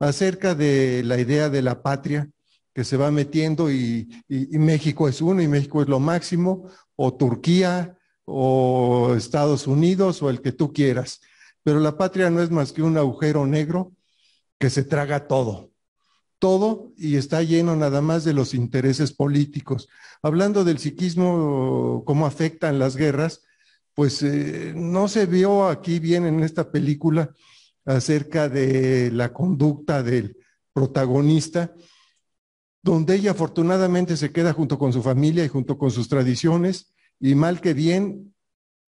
acerca de la idea de la patria que se va metiendo y México es uno y México es lo máximo, o Turquía, o Estados Unidos, o el que tú quieras. Pero la patria no es más que un agujero negro que se traga todo, todo y está lleno nada más de los intereses políticos. Hablando del psiquismo, cómo afectan las guerras, pues no se vio aquí bien en esta película acerca de la conducta del protagonista, donde ella afortunadamente se queda junto con su familia y junto con sus tradiciones, y mal que bien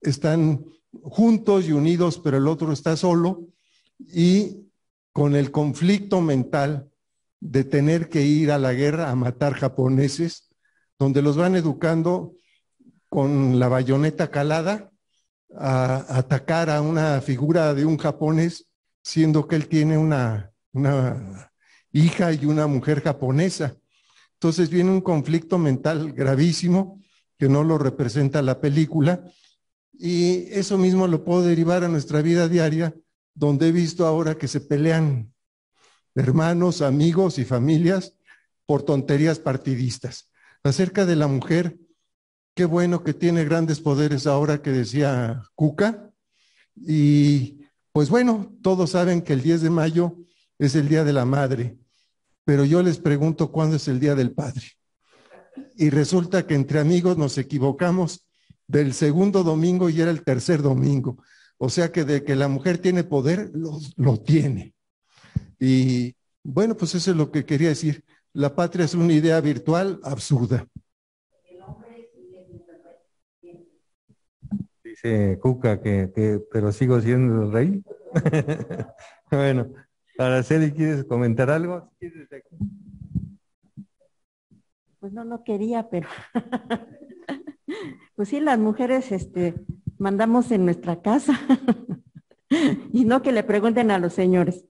están juntos y unidos, pero el otro está solo y con el conflicto mental de tener que ir a la guerra a matar japoneses, donde los van educando con la bayoneta calada a atacar a una figura de un japonés, siendo que él tiene una hija y una mujer japonesa. Entonces viene un conflicto mental gravísimo que no lo representa la película, y eso mismo lo puedo derivar a nuestra vida diaria, donde he visto ahora que se pelean hermanos, amigos y familias por tonterías partidistas. Acerca de la mujer, qué bueno que tiene grandes poderes ahora, que decía Cuca, y pues bueno, todos saben que el 10 de mayo es el Día de la Madre, pero yo les pregunto cuándo es el Día del Padre. Y resulta que entre amigos nos equivocamos del segundo domingo y era el tercer domingo. O sea que de que la mujer tiene poder, lo tiene. Y bueno, pues eso es lo que quería decir. La patria es una idea virtual absurda. Dice Cuca pero sigo siendo el rey. Bueno, Araceli, ¿quieres comentar algo? Pues no quería, pero pues sí, las mujeres mandamos en nuestra casa y no que le pregunten a los señores.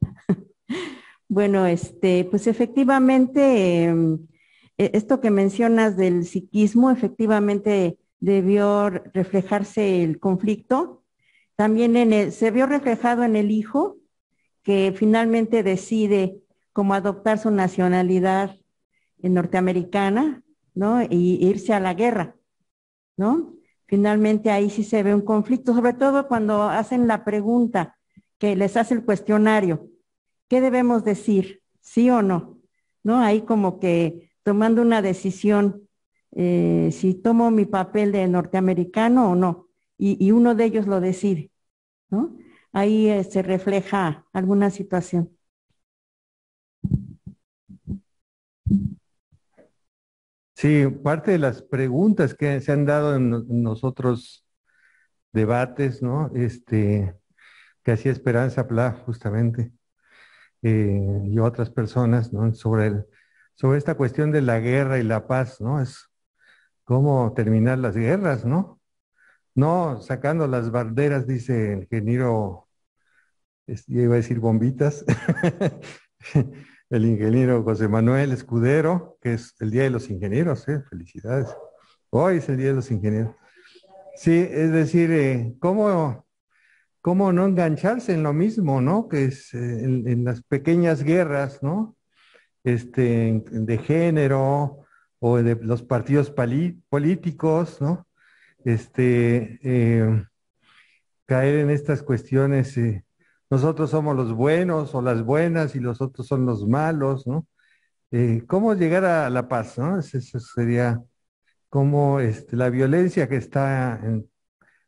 Bueno, pues efectivamente, esto que mencionas del psiquismo, efectivamente debió reflejarse el conflicto. También se vio reflejado en el hijo, que finalmente decide cómo adoptar su nacionalidad norteamericana, ¿no? Y irse a la guerra, ¿no? Finalmente ahí sí se ve un conflicto, sobre todo cuando hacen la pregunta, que les hace el cuestionario. ¿Qué debemos decir? ¿Sí o no? ¿No? Ahí como que tomando una decisión, si tomo mi papel de norteamericano o no, y uno de ellos lo decide, ¿no? Ahí se refleja alguna situación. Sí, parte de las preguntas que se han dado en los otros debates, ¿no? Que hacía Esperanza Pla, justamente, y otras personas, ¿no? Sobre esta cuestión de la guerra y la paz, ¿no? Es cómo terminar las guerras, ¿no? No sacando las banderas, dice el ingeniero, yo iba a decir bombitas, el ingeniero José Manuel Escudero, que es el Día de los Ingenieros, felicidades. Hoy es el Día de los Ingenieros. Sí, es decir, cómo no engancharse en lo mismo, ¿no? Que es en las pequeñas guerras, ¿no? De género o de los partidos políticos, ¿no? Caer en estas cuestiones, nosotros somos los buenos o las buenas y los otros son los malos, ¿no? ¿Cómo llegar a la paz, ¿no? Eso sería como la violencia que está en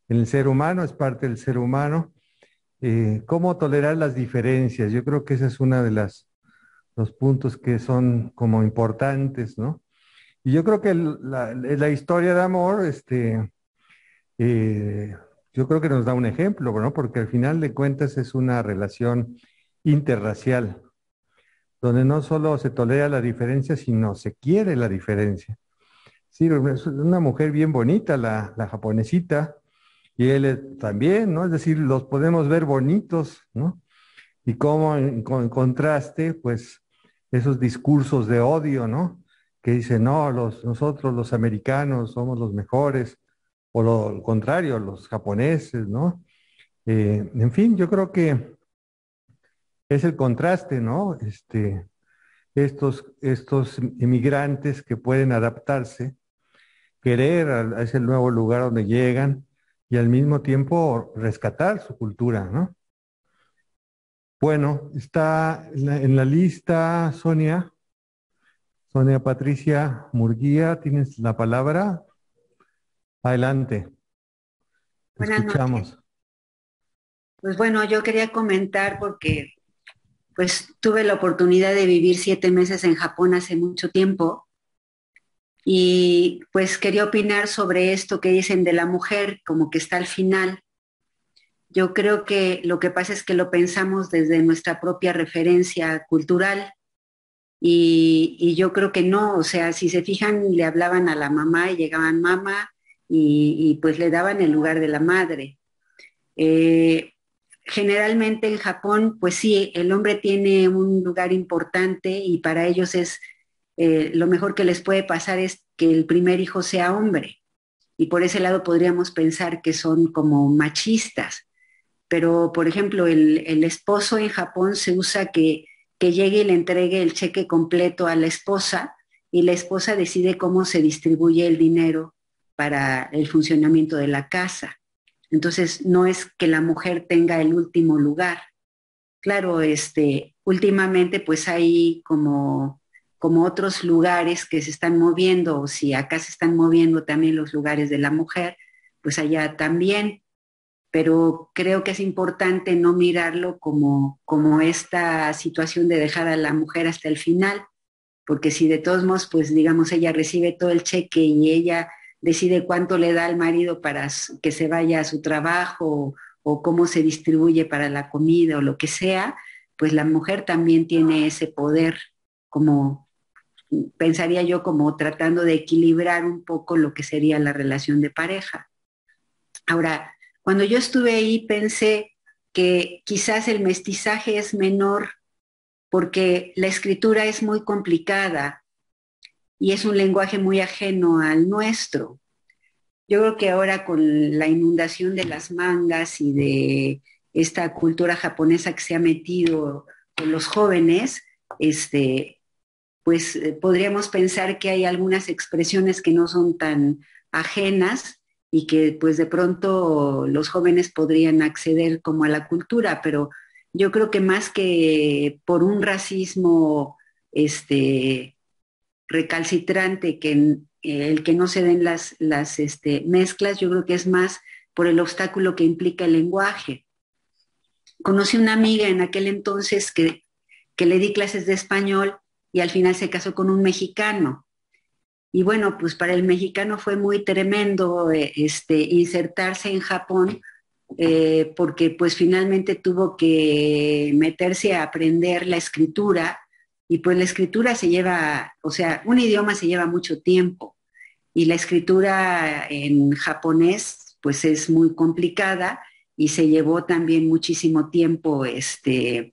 el ser humano, es parte del ser humano. ¿Cómo tolerar las diferencias? Yo creo que ese es uno de los puntos que son como importantes, ¿no? Y yo creo que la historia de amor, eh, yo creo que nos da un ejemplo, ¿no? Porque al final de cuentas es una relación interracial, donde no solo se tolera la diferencia, sino se quiere la diferencia. Sí, es una mujer bien bonita, la japonesita, y él también, ¿no? Es decir, los podemos ver bonitos, ¿no? Y cómo en contraste, pues, esos discursos de odio, ¿no? Que dicen, no, nosotros los americanos somos los mejores, o lo contrario, los japoneses, ¿no? En fin, yo creo que es el contraste, ¿no? Estos inmigrantes que pueden adaptarse, querer a ese nuevo lugar donde llegan y al mismo tiempo rescatar su cultura, ¿no? Bueno, está en la lista Sonia Patricia Murguía, tienes la palabra. Adelante, te Buenas noches. escuchamos. Pues bueno, yo quería comentar porque pues tuve la oportunidad de vivir 7 meses en Japón hace mucho tiempo y pues quería opinar sobre esto que dicen de la mujer como que está al final. Yo creo que lo que pasa es que lo pensamos desde nuestra propia referencia cultural y yo creo que no, o sea, si se fijan, le hablaban a la mamá y llegaban mamá y pues le daban el lugar de la madre. Eh, Generalmente en Japón, pues sí, el hombre tiene un lugar importante y para ellos es lo mejor que les puede pasar es que el primer hijo sea hombre. Y por ese lado podríamos pensar que son como machistas. Pero, por ejemplo, el esposo en Japón se usa que llegue y le entregue el cheque completo a la esposa y la esposa decide cómo se distribuye el dinero para el funcionamiento de la casa. Entonces, no es que la mujer tenga el último lugar. Claro, últimamente pues hay como otros lugares que se están moviendo, o si acá se están moviendo también los lugares de la mujer, pues allá también. Pero creo que es importante no mirarlo como esta situación de dejar a la mujer hasta el final, porque si de todos modos, pues digamos, ella recibe todo el cheque y ella decide cuánto le da al marido para que se vaya a su trabajo o cómo se distribuye para la comida o lo que sea, pues la mujer también tiene ese poder, como pensaría yo, como tratando de equilibrar un poco lo que sería la relación de pareja. Ahora, cuando yo estuve ahí pensé que quizás el mestizaje es menor porque la escritura es muy complicada y es un lenguaje muy ajeno al nuestro. Yo creo que ahora con la inundación de las mangas y de esta cultura japonesa que se ha metido con los jóvenes, pues podríamos pensar que hay algunas expresiones que no son tan ajenas y que pues de pronto los jóvenes podrían acceder como a la cultura, pero yo creo que más que por un racismo recalcitrante que el que no se den las mezclas, yo creo que es más por el obstáculo que implica el lenguaje. Conocí una amiga en aquel entonces que le di clases de español y al final se casó con un mexicano. Y bueno, pues para el mexicano fue muy tremendo insertarse en Japón porque pues finalmente tuvo que meterse a aprender la escritura y pues la escritura se lleva, o sea, un idioma se lleva mucho tiempo y la escritura en japonés pues es muy complicada y se llevó también muchísimo tiempo el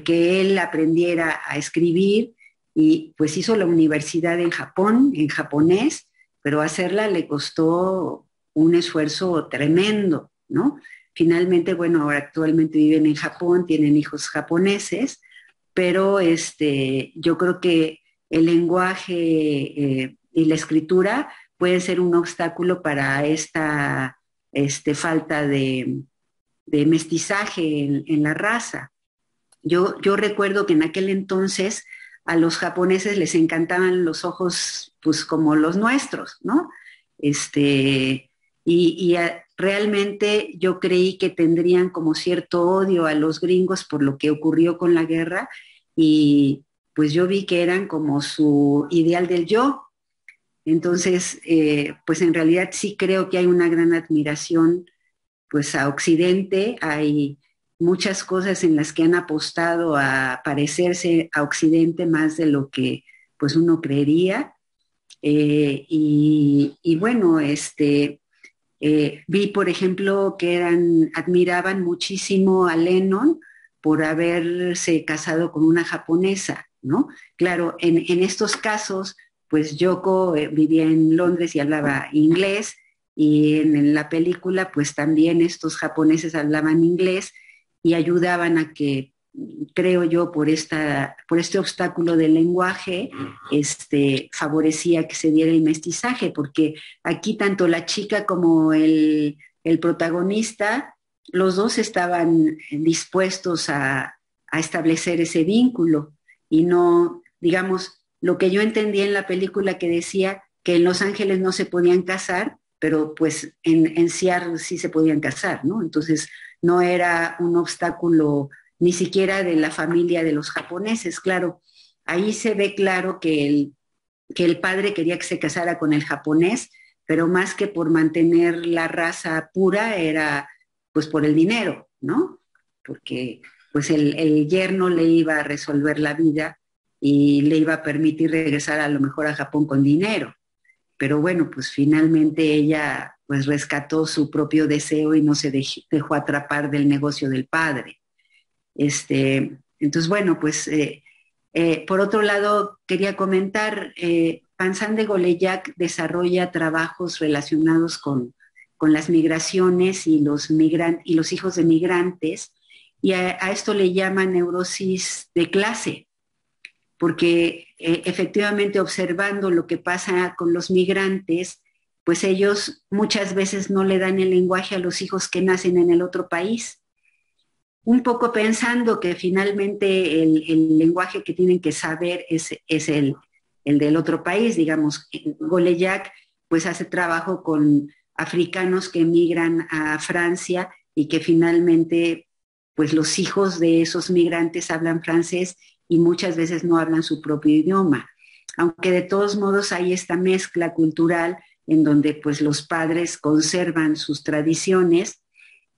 que él aprendiera a escribir y pues hizo la universidad en Japón, en japonés, pero hacerla le costó un esfuerzo tremendo, ¿no? Finalmente, bueno, ahora actualmente viven en Japón, tienen hijos japoneses, pero yo creo que el lenguaje y la escritura pueden ser un obstáculo para esta falta de mestizaje en la raza. Yo recuerdo que en aquel entonces a los japoneses les encantaban los ojos pues como los nuestros, ¿no? Realmente yo creí que tendrían como cierto odio a los gringos por lo que ocurrió con la guerra y pues yo vi que eran como su ideal del yo. Entonces, pues en realidad sí creo que hay una gran admiración pues a Occidente. Hay muchas cosas en las que han apostado a parecerse a Occidente más de lo que pues uno creería. Y bueno, vi, por ejemplo, que admiraban muchísimo a Lennon por haberse casado con una japonesa, ¿no? Claro, en estos casos, pues Yoko vivía en Londres y hablaba inglés, y en la película, pues también estos japoneses hablaban inglés y ayudaban a que, creo yo, por este obstáculo del lenguaje, favorecía que se diera el mestizaje, porque aquí tanto la chica como el protagonista, los dos estaban dispuestos a establecer ese vínculo y no, digamos, lo que yo entendí en la película que decía que en Los Ángeles no se podían casar, pero pues en Seattle sí se podían casar, ¿no? Entonces no era un obstáculo ni siquiera de la familia de los japoneses. Claro, ahí se ve claro que el padre quería que se casara con el japonés, pero más que por mantener la raza pura, era pues por el dinero, ¿no? Porque pues el yerno le iba a resolver la vida y le iba a permitir regresar a lo mejor a Japón con dinero. Pero bueno, pues finalmente ella pues rescató su propio deseo y no se dejó atrapar del negocio del padre. Entonces, bueno, pues por otro lado, quería comentar, Panzán de Goleyac desarrolla trabajos relacionados con las migraciones y y los hijos de migrantes, y a esto le llama neurosis de clase, porque efectivamente observando lo que pasa con los migrantes, pues ellos muchas veces no le dan el lenguaje a los hijos que nacen en el otro país, un poco pensando que finalmente el lenguaje que tienen que saber es el del otro país. Digamos, Goleyac pues hace trabajo con africanos que emigran a Francia y que finalmente pues los hijos de esos migrantes hablan francés y muchas veces no hablan su propio idioma, aunque de todos modos hay esta mezcla cultural en donde pues los padres conservan sus tradiciones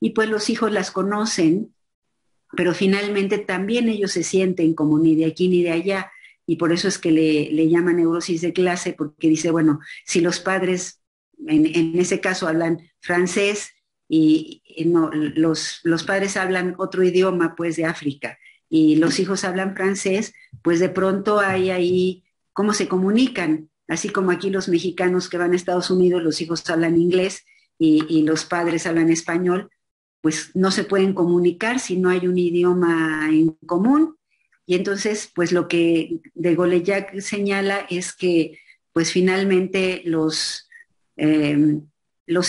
y pues los hijos las conocen, pero finalmente también ellos se sienten como ni de aquí ni de allá, y por eso es que le llaman neurosis de clase, porque dice, bueno, si los padres en ese caso hablan francés y no, los padres hablan otro idioma pues de África y los hijos hablan francés, pues de pronto hay ahí cómo se comunican, así como aquí los mexicanos que van a Estados Unidos, los hijos hablan inglés y los padres hablan español, pues no se pueden comunicar si no hay un idioma en común. Y entonces, pues lo que de Goleyac señala es que pues finalmente los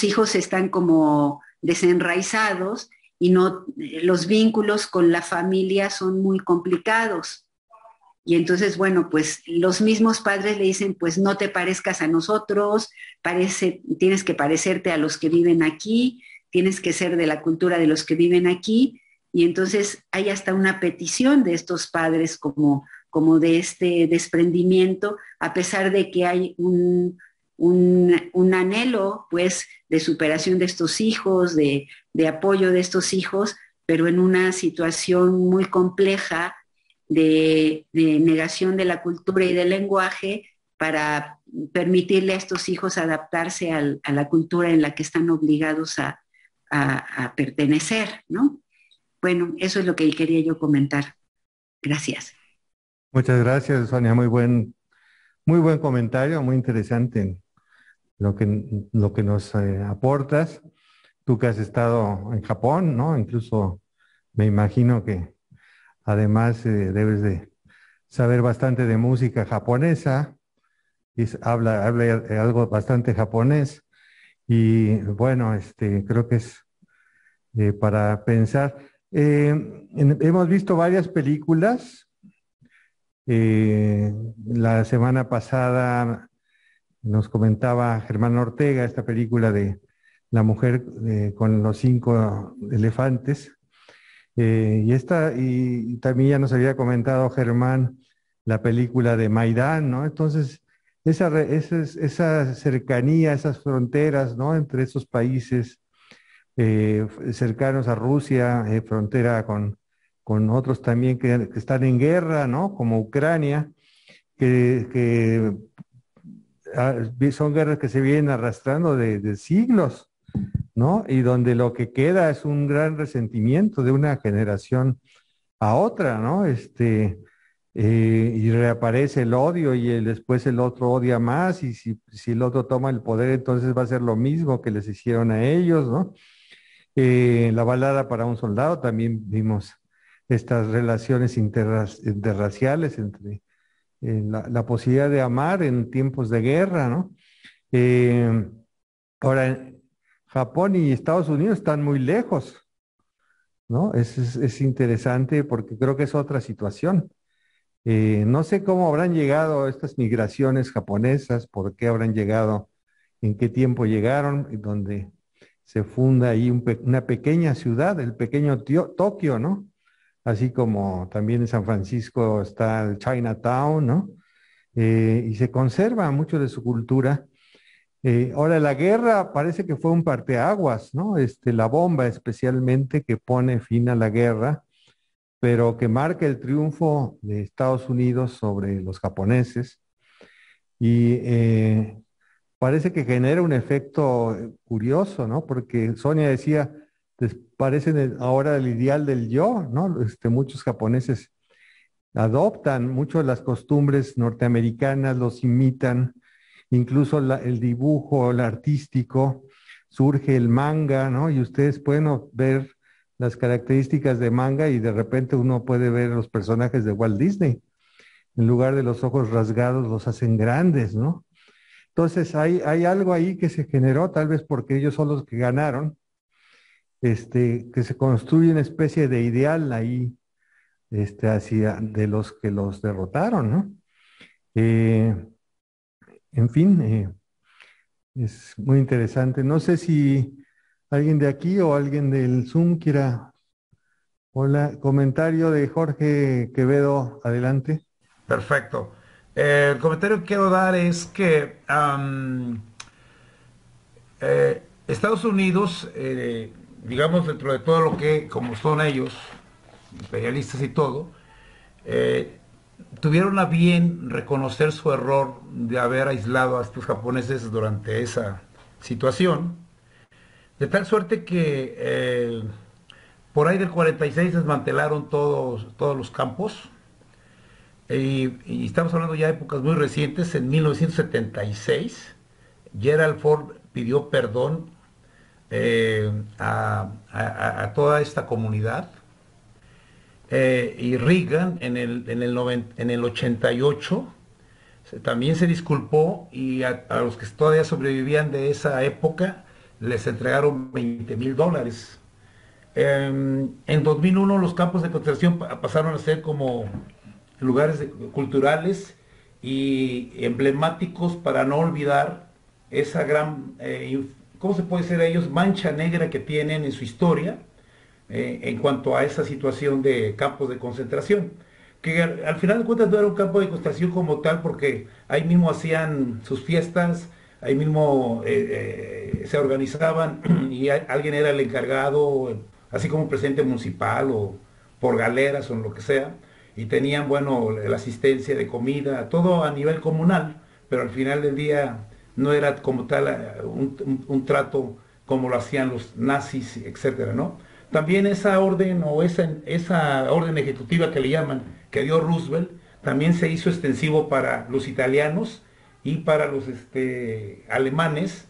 hijos están como desenraizados y no, los vínculos con la familia son muy complicados. Y entonces, bueno, pues los mismos padres le dicen, pues no te parezcas a nosotros, tienes que parecerte a los que viven aquí, tienes que ser de la cultura de los que viven aquí. Y entonces hay hasta una petición de estos padres como de este desprendimiento, a pesar de que hay un anhelo, pues, de superación de estos hijos, de apoyo de estos hijos, pero en una situación muy compleja de negación de la cultura y del lenguaje para permitirle a estos hijos adaptarse a la cultura en la que están obligados a pertenecer, ¿no? Bueno, eso es lo que quería yo comentar. Gracias. Muchas gracias, Sonia. Muy buen comentario, muy interesante lo que nos aportas. Tú que has estado en Japón, ¿no? Incluso me imagino que además debes de saber bastante de música japonesa, y habla algo bastante japonés. Y bueno, creo que es para pensar. Hemos visto varias películas. La semana pasada nos comentaba Germán Ortega esta película de La mujer con los 5 elefantes. Y también ya nos había comentado Germán la película de Maidán, ¿no? Entonces, esa cercanía, esas fronteras, ¿no? Entre esos países cercanos a Rusia, frontera con otros también que están en guerra, ¿no? Como Ucrania, que son guerras que se vienen arrastrando de siglos, ¿no? Y donde lo que queda es un gran resentimiento de una generación a otra, ¿no? Y reaparece el odio y después el otro odia más y si el otro toma el poder, entonces va a ser lo mismo que les hicieron a ellos, ¿no? La balada para un soldado también vimos estas relaciones interraciales entre la posibilidad de amar en tiempos de guerra, ¿no? Eh, Ahora, Japón y Estados Unidos están muy lejos, ¿no? Es interesante porque creo que es otra situación. No sé cómo habrán llegado estas migraciones japonesas, por qué habrán llegado, en qué tiempo llegaron, y donde se funda ahí una pequeña ciudad, el pequeño Tokio, ¿no? Así como también en San Francisco está el Chinatown, ¿no? Y se conserva mucho de su cultura. Ahora, la guerra parece que fue un parteaguas, ¿no? La bomba especialmente que pone fin a la guerra, pero que marca el triunfo de Estados Unidos sobre los japoneses y parece que genera un efecto curioso, ¿no? Porque Sonia decía, parecen ahora el ideal del yo, ¿no? Muchos japoneses adoptan mucho de las costumbres norteamericanas, los imitan, incluso el dibujo, el artístico, surge el manga, ¿no? Y ustedes pueden ver las características de manga y de repente uno puede ver los personajes de Walt Disney. En lugar de los ojos rasgados, los hacen grandes, ¿no? Entonces hay algo ahí que se generó, tal vez porque ellos son los que ganaron, que se construye una especie de ideal ahí, hacia de los que los derrotaron, ¿no? Eh, en fin, es muy interesante. No sé si alguien de aquí o alguien del Zoom quiera. Hola, comentario de Jorge Quevedo, adelante. Perfecto. El comentario que quiero dar es que Estados Unidos, digamos, dentro de todo lo que, como son ellos, imperialistas y todo, eh, tuvieron a bien reconocer su error de haber aislado a estos japoneses durante esa situación, de tal suerte que por ahí del 46 desmantelaron todos los campos, y estamos hablando ya de épocas muy recientes. En 1976, Gerald Ford pidió perdón a toda esta comunidad, y Reagan en el 88 también se disculpó, y a los que todavía sobrevivían de esa época les entregaron $20,000. En 2001 los campos de concentración pasaron a ser como lugares culturales y emblemáticos para no olvidar esa gran, ¿cómo se puede decir a ellos? Mancha negra que tienen en su historia, en cuanto a esa situación de campos de concentración. Que al final de cuentas no era un campo de concentración como tal, porque ahí mismo hacían sus fiestas, ahí mismo se organizaban y alguien era el encargado, así como presidente municipal o por galeras o lo que sea, y tenían, bueno, la asistencia de comida, todo a nivel comunal, pero al final del día no era como tal un trato como lo hacían los nazis, etcétera, ¿no? También esa orden o esa orden ejecutiva que le llaman, que dio Roosevelt, también se hizo extensivo para los italianos y para los alemanes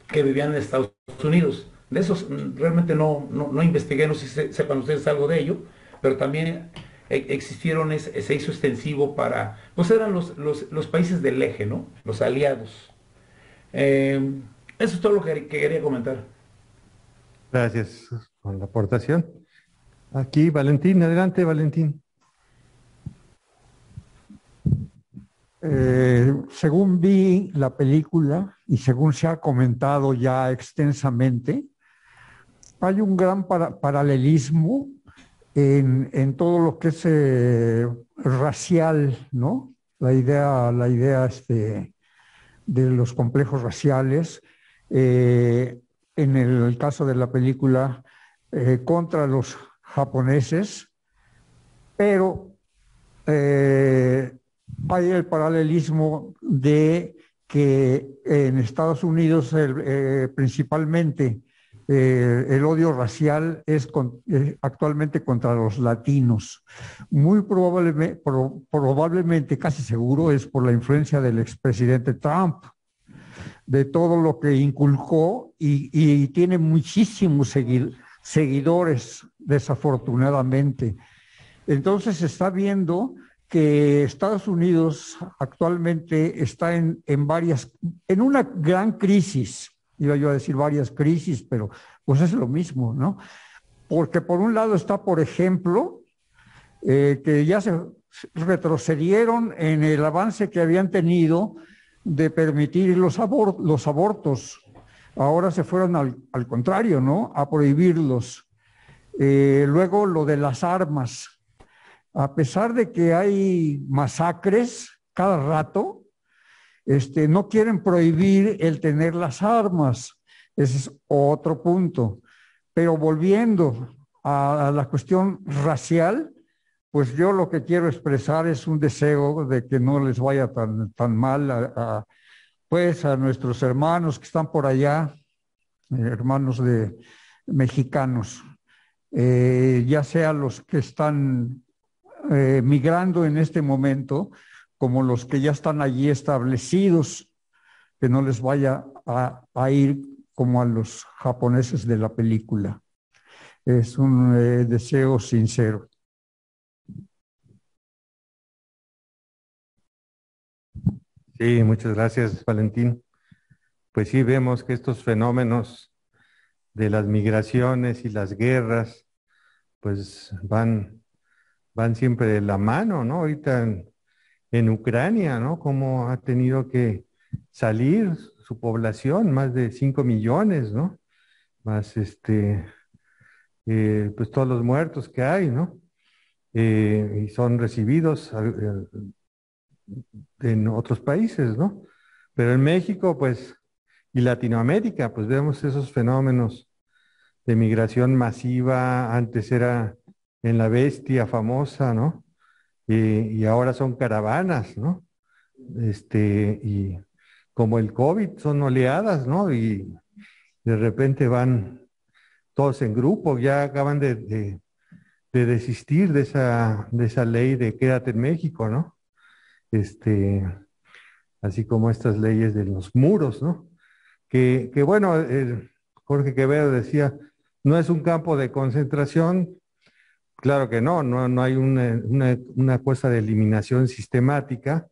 que vivían en Estados Unidos. De esos realmente no investigué, no sé si sepan ustedes algo de ello, pero también existieron, se hizo extensivo para, pues eran los países del eje, ¿no? Los aliados. Eso es todo lo que quería comentar. Gracias por la aportación. Aquí, Valentín, adelante, Valentín. Según vi la película y según se ha comentado ya extensamente, hay un gran paralelismo en todo lo que es racial, ¿no? La idea de los complejos raciales, en el caso de la película contra los japoneses, pero hay el paralelismo de que en Estados Unidos principalmente el odio racial es actualmente contra los latinos. Muy probablemente, casi seguro, es por la influencia del expresidente Trump, de todo lo que inculcó y tiene muchísimos seguidores, desafortunadamente. Entonces se está viendo que Estados Unidos actualmente está en una gran crisis. Iba yo a decir varias crisis, pero pues es lo mismo, ¿no? Porque por un lado está, por ejemplo, que ya se retrocedieron en el avance que habían tenido de permitir los abortos. Ahora se fueron al contrario, ¿no? A prohibirlos. Luego lo de las armas. A pesar de que hay masacres cada rato, no quieren prohibir el tener las armas. Ese es otro punto. Pero volviendo a la cuestión racial, pues yo lo que quiero expresar es un deseo de que no les vaya tan mal pues a nuestros hermanos que están por allá, hermanos mexicanos, ya sea los que están migrando en este momento, como los que ya están allí establecidos, que no les vaya a ir como a los japoneses de la película. Es un deseo sincero. Sí, muchas gracias, Valentín. Pues sí, vemos que estos fenómenos de las migraciones y las guerras, pues van siempre de la mano, ¿no? Ahorita en Ucrania, ¿no? Cómo ha tenido que salir su población, más de 5 millones, ¿no? Más pues todos los muertos que hay, ¿no? Y son recibidos en otros países, ¿no? Pero en México, pues, y Latinoamérica, pues vemos esos fenómenos de migración masiva. Antes era en La Bestia famosa, ¿no? Y ahora son caravanas, ¿no? Y como el COVID son oleadas, ¿no? Y de repente van todos en grupo, ya acaban de desistir de esa ley de quédate en México, ¿no? Así como estas leyes de los muros, ¿no? Que bueno, Jorge Quevedo decía, no es un campo de concentración. Claro que no hay una cosa de eliminación sistemática,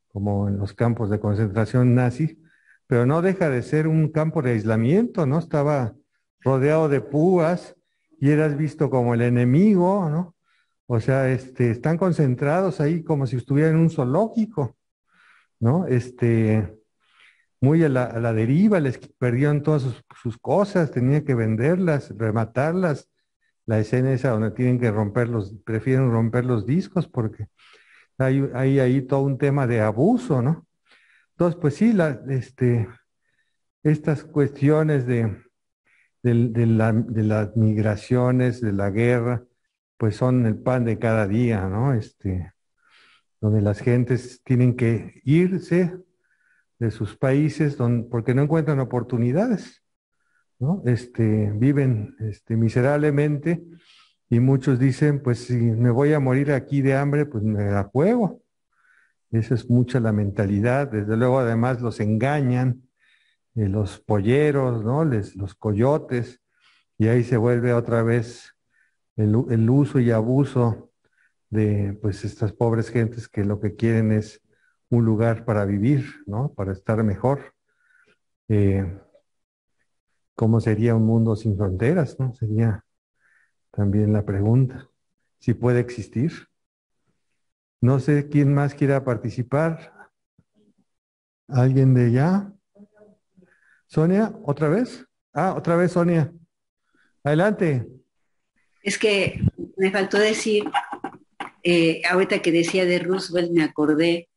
como en los campos de concentración nazi, pero no deja de ser un campo de aislamiento, ¿no? Estaba rodeado de púas y eras visto como el enemigo, ¿no? O sea, están concentrados ahí como si estuvieran en un zoológico, ¿no? Muy a la deriva, les perdieron todas sus cosas, tenían que venderlas, rematarlas. La escena esa donde tienen que prefieren romper los discos porque hay ahí todo un tema de abuso, ¿no? Entonces, pues sí, estas cuestiones de las migraciones, de la guerra, pues son el pan de cada día, ¿no? Donde las gentes tienen que irse de sus países porque no encuentran oportunidades, ¿no? Viven miserablemente y muchos dicen, pues si me voy a morir aquí de hambre, pues me la juego. Esa es mucha la mentalidad. Desde luego, además, los engañan, los polleros, ¿no? Los coyotes, y ahí se vuelve otra vez el uso y abuso de pues estas pobres gentes que lo que quieren es un lugar para vivir, ¿no? Para estar mejor. ¿Cómo sería un mundo sin fronteras, no? Sería también la pregunta, si puede existir. No sé quién más quiera participar. ¿Alguien de allá? Sonia, ¿otra vez? Otra vez, Sonia. Adelante. Es que me faltó decir, ahorita que decía de Roosevelt me acordé,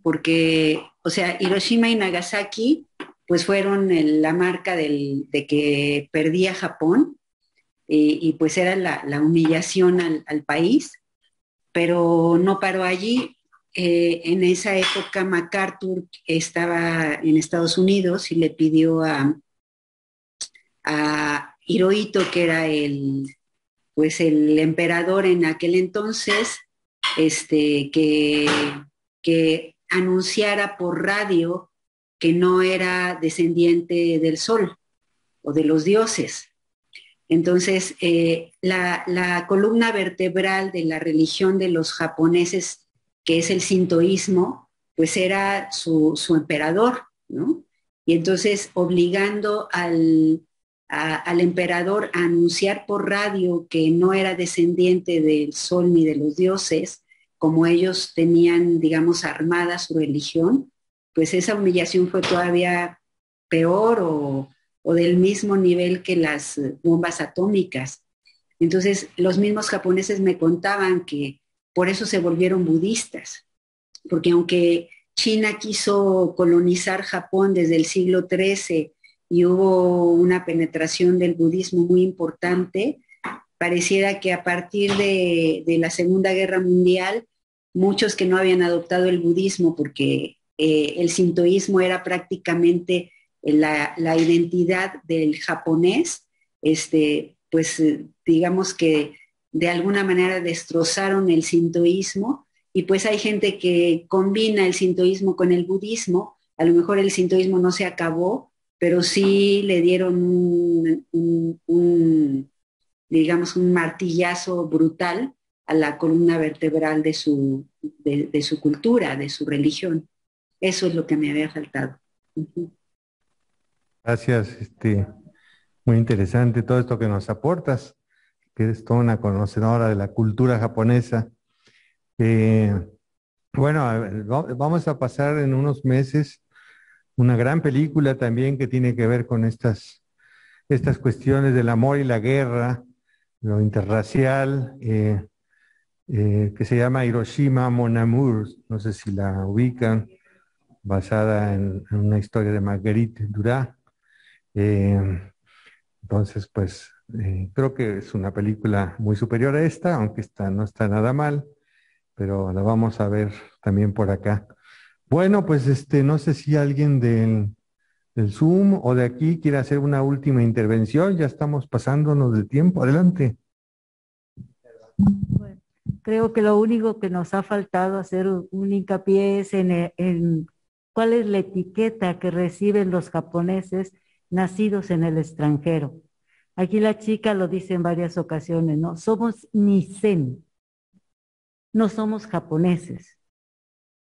porque o sea, Hiroshima y Nagasaki pues fueron la marca de que perdía Japón y pues era la humillación al país, pero no paró allí. En esa época MacArthur estaba en Estados Unidos y le pidió a Hirohito, que era pues el emperador en aquel entonces, que anunciara por radio que no era descendiente del sol o de los dioses. Entonces, la columna vertebral de la religión de los japoneses, que es el sintoísmo, pues era su emperador, ¿no? Y entonces, obligando al emperador a anunciar por radio que no era descendiente del sol ni de los dioses, como ellos tenían, digamos, armada su religión, pues esa humillación fue todavía peor o del mismo nivel que las bombas atómicas. Entonces, los mismos japoneses me contaban que por eso se volvieron budistas, porque aunque China quiso colonizar Japón desde el siglo XIII y hubo una penetración del budismo muy importante, pareciera que a partir de la Segunda Guerra Mundial, muchos que no habían adoptado el budismo porque el sintoísmo era prácticamente la identidad del japonés, pues digamos que de alguna manera destrozaron el sintoísmo y pues hay gente que combina el sintoísmo con el budismo. A lo mejor el sintoísmo no se acabó, pero sí le dieron digamos, un martillazo brutal a la columna vertebral de su cultura, de su religión. Eso es lo que me había faltado. Gracias, muy interesante todo esto que nos aportas, que eres toda una conocedora de la cultura japonesa. Bueno, vamos a pasar en unos meses una gran película también que tiene que ver con estas cuestiones del amor y la guerra, lo interracial, que se llama Hiroshima Mon Amour, no sé si la ubican, basada en una historia de Marguerite Duras. Entonces, pues, creo que es una película muy superior a esta, aunque esta no está nada mal, pero la vamos a ver también por acá. Bueno, pues, no sé si alguien del Zoom o de aquí quiere hacer una última intervención. Ya estamos pasándonos de tiempo. Adelante. Bueno, creo que lo único que nos ha faltado hacer un hincapié es en cuál es la etiqueta que reciben los japoneses nacidos en el extranjero. Aquí la chica lo dice en varias ocasiones, ¿no? Somos Nisen, no somos japoneses.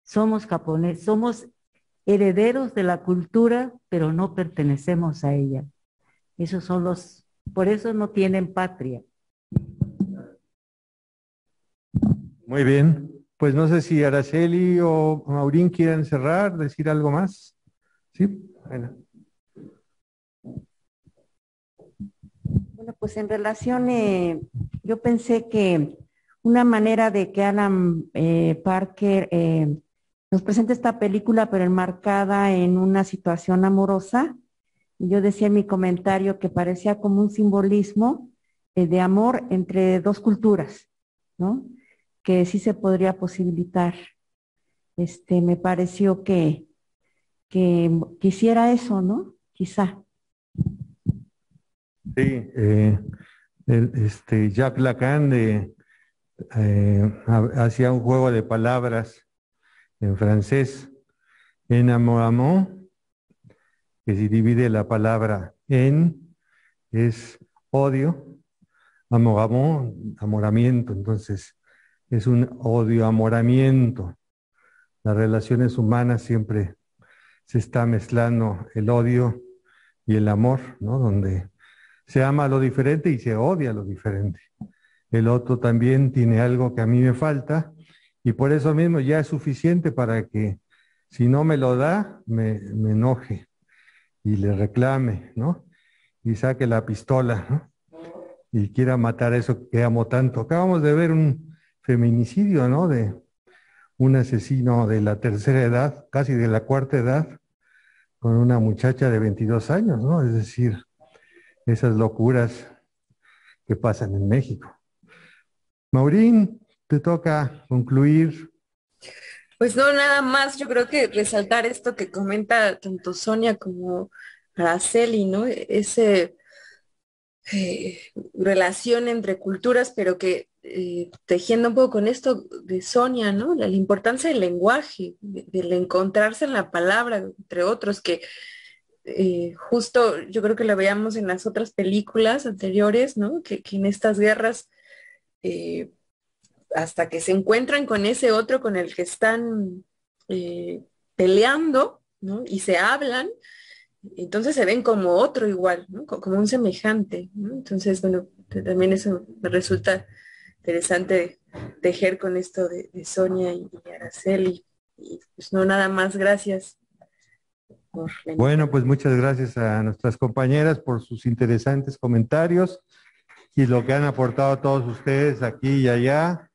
Somos japoneses, somos herederos de la cultura, pero no pertenecemos a ella. Esos son por eso no tienen patria. Muy bien. Pues no sé si Araceli o Maurín quieren cerrar, decir algo más. ¿Sí? Bueno. Bueno, pues en relación, yo pensé que una manera de que Alan Parker nos presente esta película, pero enmarcada en una situación amorosa, yo decía en mi comentario que parecía como un simbolismo de amor entre dos culturas, ¿no? Que sí se podría posibilitar. Me pareció que quisiera eso, ¿no? Quizá. Sí, Jacques Lacan hacía un juego de palabras en francés, enamorament, que si divide la palabra en, es odio, amorament, amoramiento, entonces es un odio-amoramiento. Las relaciones humanas siempre se está mezclando el odio y el amor, ¿no? Donde se ama lo diferente y se odia lo diferente. El otro también tiene algo que a mí me falta y por eso mismo ya es suficiente para que si no me lo da, me enoje y le reclame, ¿no? Y saque la pistola, ¿no? Y quiera matar eso que amo tanto. Acabamos de ver un feminicidio, ¿no? De un asesino de la tercera edad, casi de la cuarta edad, con una muchacha de 22 años, ¿no? Es decir, esas locuras que pasan en México. Maurín, te toca concluir. Pues no, nada más, yo creo que resaltar esto que comenta tanto Sonia como Araceli, ¿no? Ese relación entre culturas, pero que tejiendo un poco con esto de Sonia, ¿no? La importancia del lenguaje, del encontrarse en la palabra, entre otros, que justo yo creo que lo veíamos en las otras películas anteriores, ¿no? Que en estas guerras, hasta que se encuentran con ese otro con el que están peleando, ¿no? Y se hablan, entonces se ven como otro igual, ¿no? Como un semejante, ¿no? Entonces, bueno, también eso me resulta interesante tejer con esto de Sonia y Araceli. Y pues no, nada más, gracias. Bueno, pues muchas gracias a nuestras compañeras por sus interesantes comentarios y lo que han aportado a todos ustedes aquí y allá.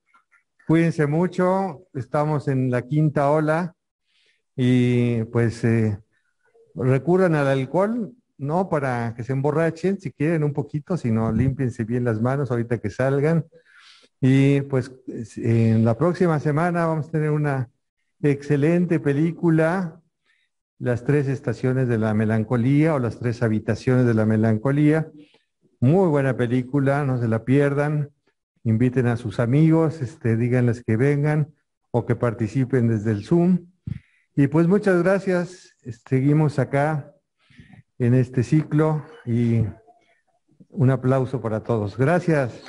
Cuídense mucho, estamos en la quinta ola y pues recurran al alcohol, no para que se emborrachen, si quieren un poquito, sino límpiense bien las manos ahorita que salgan. Y pues en la próxima semana vamos a tener una excelente película, Las tres estaciones de la melancolía o Las tres habitaciones de la melancolía. Muy buena película, no se la pierdan. Inviten a sus amigos, díganles que vengan o que participen desde el Zoom. Y pues muchas gracias. Seguimos acá en este ciclo y un aplauso para todos. Gracias.